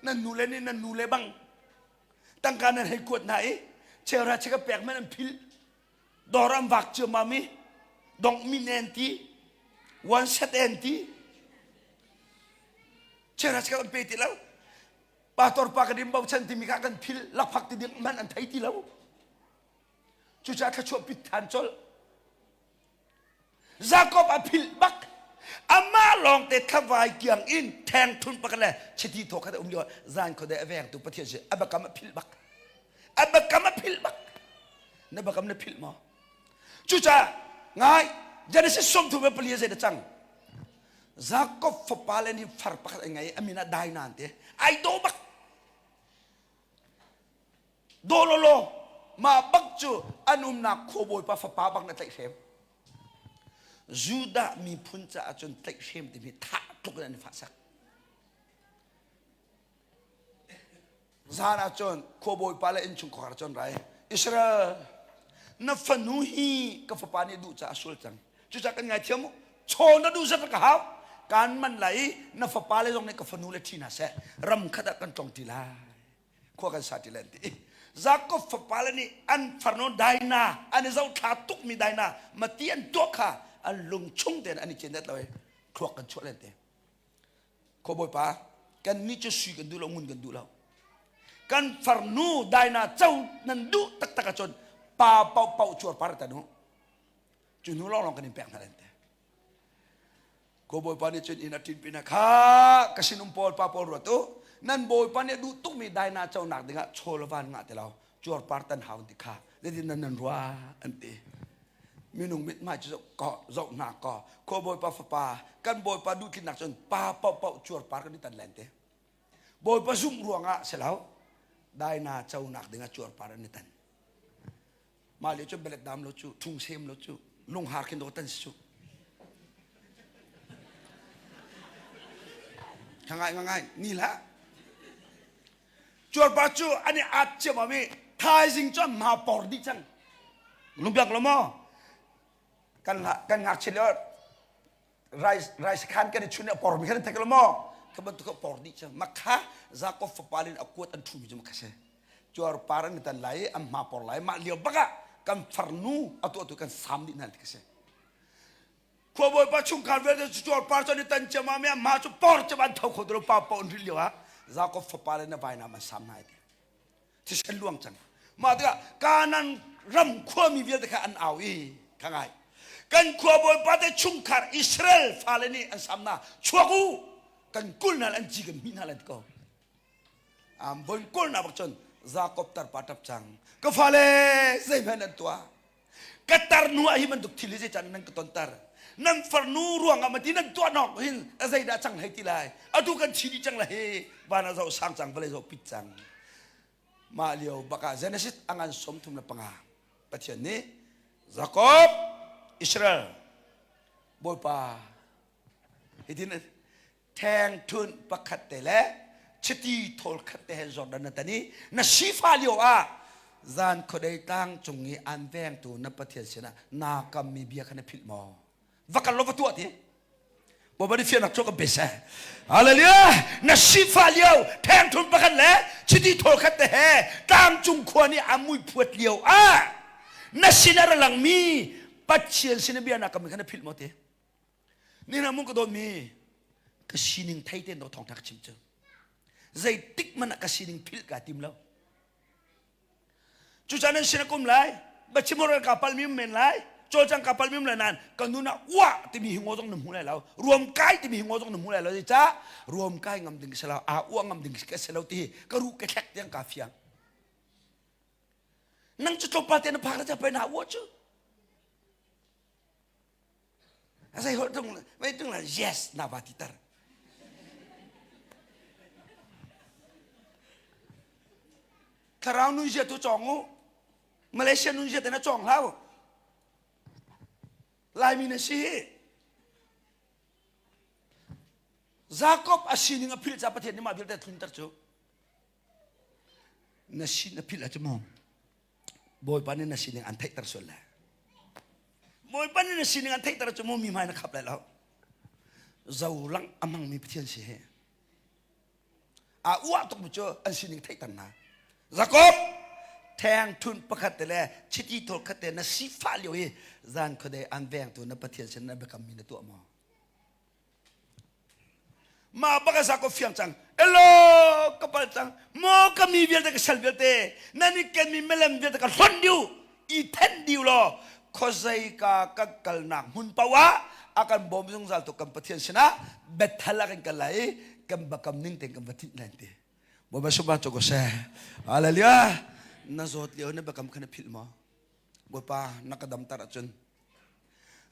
นั่นนู่นเลยนี่นั่นนู่นเลยบังตั้งการนั้นให้กวดไหนเชลราชก็แปลกไม่นั่นพิลดอรัมวักเจอมามีดองมินเอนตีวันเซตเอนตีเชื่อราชการเปติแล้วปาตอร์ปากดิมบ่าวฉันที่มีการกันพิลลักพักที่ดิมันอันไทยที่แล้วจู่จ้าข้าชอบพิธานจอลจาคอบอภิลบักอามาลองเตะข้าวายเกียงอินแทงทุนปากกันเลยชิตีโถขัดเดียวจานเขาได้แหวงตัวประเทศเสียอับกรรมพิลบักอับกรรมพิลบักนับกรรมนับพิลมาจู่จ้าง่ายjadi sesuatu tu beli saya datang. Zakob fapale ni farpak ngay amina dai nanti. Ay dobak. Dololo mabakju anum na koboy pa fapabak na taisem. Juda mi punca acun taisem di mi tatuk na ni fasak. Zana acun koboy pala incung kokar acun rai. Israel na fanuhi kafapani du ca asul cang.จู่จักกันไงเที่ยวมุโชว์นัดดูสักกะฮาวการมันไหลนับฟ้าเลยตรงในกฟนูเลทีน่ะเสรำขัดกันตรงทีละขั้วกันสาธิเลนตีจากกฟ้าเลยนี่อันฟาโนไดนาอันนี้เจ้าขาตุกมีไดนามาเตียนตัวข้าอันลุงชุ่งเด่นอันนี้เจนเด็ดเลยขั้วกันชั่วเลนตีขบอยป้ากันนี่จะสื่อกันดูแล้วงุนกันดูแล้วกันฟาโนไดนาเจ้านันดูตักตักจนป่าเป่าเป่าชัวร์ปาร์ตานุจุนหูร้องกันในแปลงนั่นเองก็บอยปานนี่จนอินาทินปีนักข้ากสินุมพอลปาพอลรัตุนั่นบอยปานนี่ดูตุกมีได้นาเจ้าหนักดิ่งะโชลวันงะเตลาจวดปาร์ตันหาวติข้าเดี๋ยวนั้นรัวอันตีมีนุ่งมิดไม่จะเกาะเจ้าหนักเกาะก็บอยปาฟปากันบอยปาดูกินหนักจนปาเป่าเป่าจวดปาร์กันนี่ตันแลนเตบอยปาซุ่มรัวงะเสลาได้นาเจ้าหนักดิ่งะจวดปาร์กันนี่ตันมาเลี้ยจนเบลดดามโลจูทุ่งเซมโลจูลุงหากินโดตันสุง่ายนี่แหละจวดปาจูอันนี้อาจจะมามีทายสิงจนมาปอร์ดิจังลุงเบียกละมั้งกันงักเชลล์ไรส์ขันกันชุนปอร์มีแค่ไหนกันละมั้งขบันตุกปอร์ดิจังมักฮะจากก็ฟปาลินอากวดอันทุ่มจมักเสจวดปารันตันไหลอัมมาปอร์ไหลมาเลี้ยวบักะกันฟาร์นูatau kan sam di nanti kese. Kau boleh pacung kan verde jual parcel di tanjam amia macam por cuman tahu kau dulu papa undri liwa. Zakov fapale na bayi nama sam na itu. Tisel luang cang. Maka kanan ram kau mi verde kan awi kangai. Kan kau boleh pada cungkar Israel fale ni an sam na cuaku kan kul nal an jigen mina lad kau. Bon kul na bakcon. Zakob terpatap cang, kefale zemenan tua, ketar nuah himan duk tili je cang nang ketontar, nang farnu ruang amati nang tua nok hin, azai dah cang hai tilai, adu kan ciri cang lah he, bana zau sang cang bale zau pit cang, ma liau baka Genesis angan som tum na panga, ประเทศนี้ยากอบอิสราเอลบอยป่าเห็นที่นั่นแทงทุนประคัตเตละชิตีทอลคัตเตจอร์แดนนั่นนี่น่าชีฟ้าเลียวจานคนใดตั้งจงงี้อันแวงตัวนับประเทศเสนานากัมมีเบียขันพิลมอวักันลบตัวที่บ่บริเฟียนักโจกับเบสฮาเลลูยาน่าชีฟ้าเลียวแทงทุนประคัตละชิตีทอลคัตเตะตั้งจงควรนี่อามุยพวดเลียวน่าชินาระลังมีปัจเจียนสินเบียนักกัมมีขันพิลมอที่นี่นะมุงก็โดนมีก็สินิงไทยเต้นเราทองทักชิมเจอใจติ๊กมันก็สินิงพิลกาติมแล้วจุดนั้นสินกุมไลบัชิมรกับพัลมิมเมนไลโจจังกับพัลมิมเลยนั่นกันดูนะว่าที่มีหิงอตรงหนึ่งหัวแล้วรวมกายที่มีหิงอตรงหนึ่งหัวแล้วจ้ารวมกายงำดึงเสลาอ้วงงำดึงเสลาที่ก็รู้แค่ยังกาเฟียงนั่งจุดจบปาเตนพักแล้วจะไปหน้าวัวจูอะไรหัวตรงไม่ตรงนั้น yes นาบาติตาถ้าเรานุ่งเสื้อตัวจองงูมาเลเซียนุ่งเสื้อแต่น่าจองแล้วลายมีนาซียากอบอาชีนิงอภิลจากประเทศนี้มาพิลแต่ทุนตัดจูนาซีนอภิลอาจจะมองบอยปานี่นาซีนิงอันไทยตัดส่วนแล้วบอยปานี่นาซีนิงอันไทยตัดจูมมีไม่นะครับแล้วเจ้าหลังอามังมีประเทศเสียอ้วตกมุจอันซีนิงไทยตันนะยากอบแทงทุนประคัตเล่ชิติโตคัตเตน่ะสีฟ้าเลียวจานคนใดอันแวงตัวนับประเทศฉันนับกำมีนตัวมาบักษากฟียงจังเอโลกบจังโมกมีเวียดกับเชลเวียดนั่นนี่แกมีเมลัมเวียดกับฮอนดิวอีเทนดิวโลขอใจกักกัลนักมุนปาวะอาการบอมซงซัลตัวกับประเทศฉันนะเบ็ดฮัลลักกันไล่กับบักกำนิ่งเต็งกับประเทศนั่นเองบ่มาสุบานจกเสฮาเลลูยาน่าจดเลี้ยวเนี่ยบักกำขันพิลมาบ่ป้านักดำตาระจน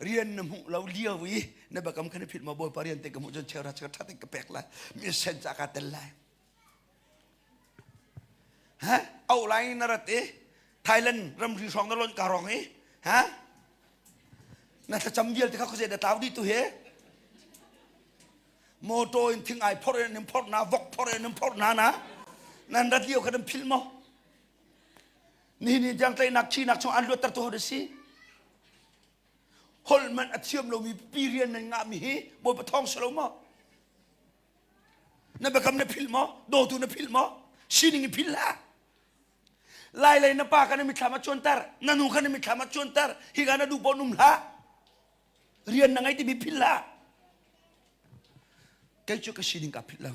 เรียนน้ำหูเราเลี้ยววิเนี่ยบักกำขันพิลมาบ่ป้าเรียนเต็งกับมุจนเชื่อราชกทัดเต็งกับแปลกละมีเส้นจากการเตลไลฮะเอาไลน์นารัตไทยแลนด์รำรีสองนั่นล้นการองนี้ฮะน่าจะจำเยี่ยมที่เขาจะได้ตาวดีตัวเหโมโตอินทิ้งไอพอเรนิมพอร์นาวกพอเรนิมพอร์นานะนั่นรัดเลี้ยวกันพิลมานี่จังใจนักชีนักชงอันรู้ตัดตัวเดสิฮอลมันอัดเชื่อมเรามีปีเรียนในงามีฮีบนปะทองสโลมานั่นเป็นคำนับพิลมาโดตุนับพิลมาชินิงพิลละไล่นับปากันมีธรรมะชวนตร์นั่นหนูกันมีธรรมะชวนตร์ฮิกันดูบอนุมละเรียนนังไงที่มีพิลละแกจุกชินิงกับพิลละ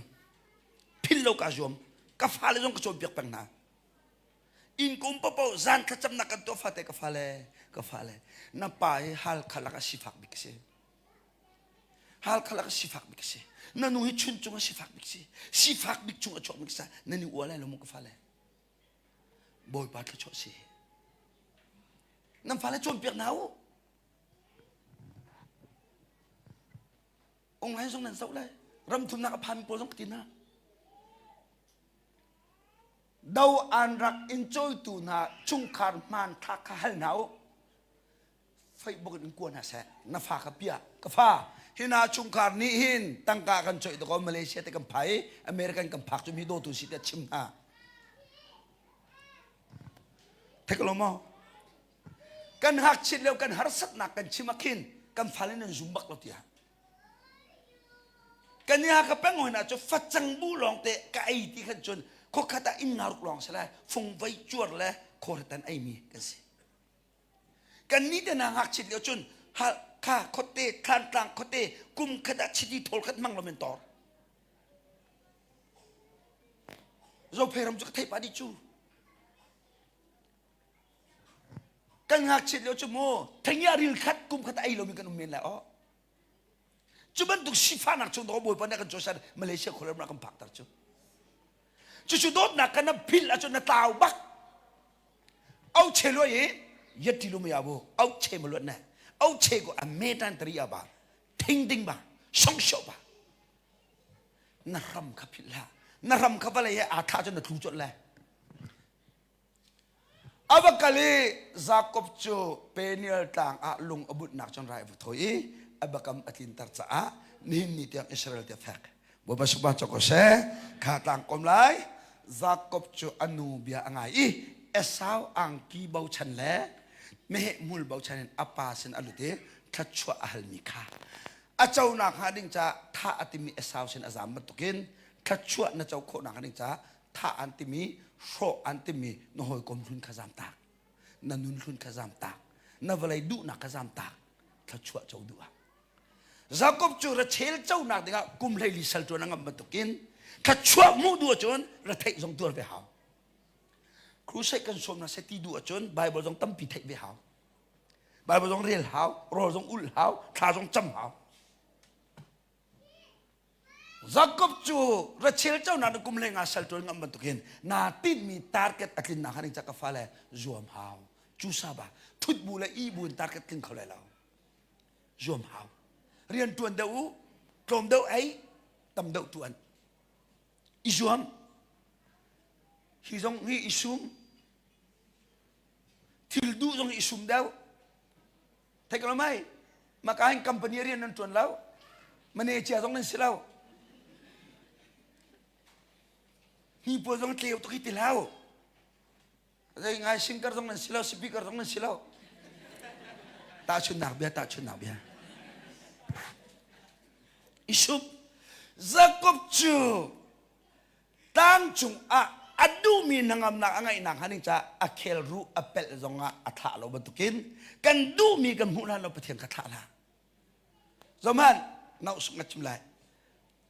พิลโลกาจอมกับฟ้าเลยจงกระโจมเบียกปังนาอินกุมปะปะจานขจำนักตัวฟ้าเตะกับฟ้าเลยนับไปฮัลขลักสิฟักบิกเซฮัลขลักสิฟักบิกเซนั่นหนูให้ชุนจงสิฟักบิกเซสิฟักบิกจงกระโจมบิกเซนั่นนี่วัวอะไรลงมุกฟ้าเลยบอยปาดกระโจมสินั่นฟ้าเลยจมเปียกหนาวองค์ไหนทรงนั้นเศร้าเลยรำทุนนักพันโปรสงตินะดาวอันรักอินจอยตูน่าจุงคาร์มันทักฮัลนาวไฟบกนกวนฮะเสนฟ้ากับเปียกับฟ้าฮินาจุงคาร์นี่หินตั้งกากันจอยตัวมาเลเซียแต่กันไผ่อเมริกันกันพักจุมีโดตุสิเดชิมฮะเทคโลมากันหักชิดแล้วกันหักสัตนักกันชิมาคินกันฟ้าเล่นซุ่มบักลอตีฮะกันนี่ฮะกับแป้งหัวหน้าจะฟัดจังบูลองเตะกับไอ้ที่ขันจนเขาคาตาอินนารุกลองเสร็จแล้วฟงไว้จวดแล้วโคตรตันไอมีกันสิกันนี้แต่นางหักชิดเดียวจนฮะข้าโคตเต้คลานต่างโคตเต้กุมขดาชิดีโทลขัดมั่งเราเป็นต่อเราเพลรำจุกเทปอดีจูกันหักชิดเดียวจนโม่ทั้งยาริลขัดกุมขดาไอเรามีกันอุเมนแล้วจุบันตุกชิฟานักจงตัวบ่อยปนกันโจชันมาเลเซียคนละมันกันพักตัดจูจุดโดดนักกันนับพิลอาจจะนับตาวบักเอาเชลวยยัดที่ลุมยาบูเอาเชมลวดนะเอาเชก็อเมตันตรียาบาทิ้งดิ้งบาสองชอบานารำขับพิลานารำขับอะไรอาท่าจนนัดทูจดเลย abakali Jacob chu peniel tang a lung abut nak chon rai thoi abakam atin tar cha a nin ni tiang Israel te fak bo ba suba choko se kha tang kom lai Jacob chu anu bia angai Esau ang ki bau chan le me mul bau chan apa sen alute thachwa ahal mi kha achau na kha ding cha tha atimi Esau sen azam matukin thachwa na chau kho na kha ding cha tha antimi sho antimi no hoi kom hun khazam tak na nun hun khazam tak na valai du na khazam tak thachwa chau du Jacob chu ra chel chau na dinga kum lai li sal tu na ngam matukin thachwa mu du chon ra thai jong tur ve hao crusade kan som na se ti du chon bible jong tam pi thai ve hao bible jong real hao ro jong ul hao tha jong cham hao Jacob chu rachel chau na kum le nga sal tol ngam bantukin na tin mi target akin na haning chaka fale zuam hao chu saba thut bu la i bun target kin khole lao zuam hao rian tuan deu trom deu ai tam deu tuan i zuam hi jong hi isum til du jong isum deu thai ka mai ma ka hing company rian nan tuan lao mane chia jong nan silau hi po jong tleu to ki tilao dai ngai singer jong nan silau speaker jong nan silau ta chun na bia isum Jacob chu tang chung a adu mi nangam na angai nang haning cha akhel ru apel zonga atha lo batukin kan du mi kan hu na lo pathian ka tha la zaman nau sungat chimlai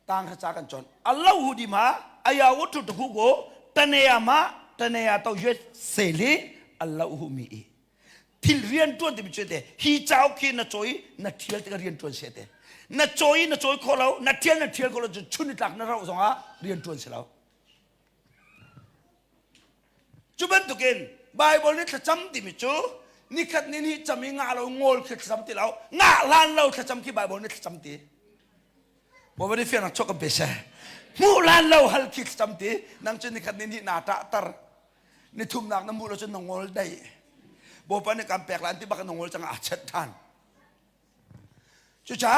tang kha cha kan chon Allah hu di ma aya wutu tu go taneya ma taneya to yet sele Allah hu mi til rian tuan ti bichete hi chau ki na choi na thiel ti rian tuan sete na choi kholo na thiel kholo chuni tak na ro zonga rian tuan selao chuban tukin bible ni thacham ti mi chu ni khat ni ni chami nga lo ngol thacham ti lao nga lan lo thacham ki bible ni thacham ti bo ba ni fian chok ka bese mu lan lo hal ki thacham ti nang chen ni khat ni ni na ta tar ni thum nak na mu lo chen ngol dai bo pa ni kam pek lan ti ba ka ngol chang a chat than chu cha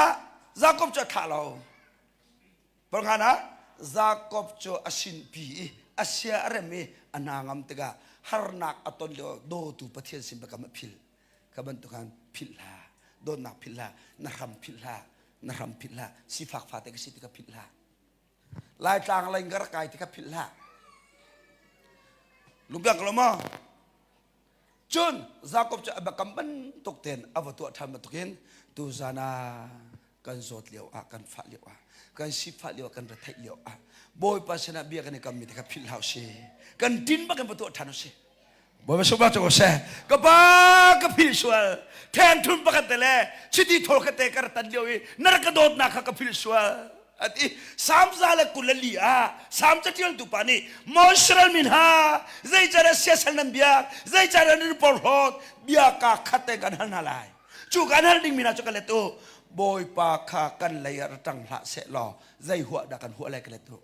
Jacob cha tha lo par ngana Jacob cho asin pi asia aremi anangam tega harnak aton do tu pathian sim bakam phil kaban tukan philla do na philla na ram philla si fak fa te ka si te ka philla lai tang lai ngar kai te ka philla lubyak lo mo chun Jacob cha bakam ban tok ten avatu tham tukin tu zana kan zot leo a kan fa leo a kan si fa leo kan ra thai leo a boy pasana bia kan kam mi te ka phil house kan tin ba kan patu thanu se boy ba soba cho se ka ba ka phil swal then thun ba ka tele chiti thol ka te kar tan leo nar ka dot na ka phil swal ati sam zala kulalia sam chatil tu pani moshral minha zai jara sesal nam bia zai jara ni por hot bia ka khate kan hanalai chu kan hal ding mina cho ka le tu boy pa kha kan layar tang la se lo zai huwa da kan huwa lai ka le tu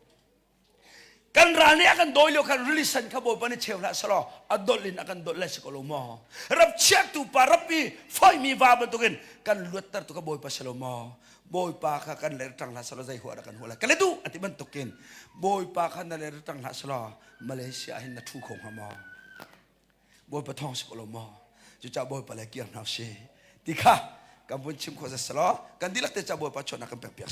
kan rani akan doilo kan rilisan ka boy pani chewla salo adolin akan dol les ko lo mo rap check tu parapi foi mi va batukin kan luatar tu ka boy pa salo mo boy pa ka kan layar tang la salo zai huwa da kan huwa lai ka le tu ati ban tukin boy pa kan layar tang la salo Malaysia hin na thu khong ha mo boy pa thong ko lo mo chu cha boy pa la kiang na se tikha kan bun chim ko sa salo kan dilak te cha boy pa chona kan pek pek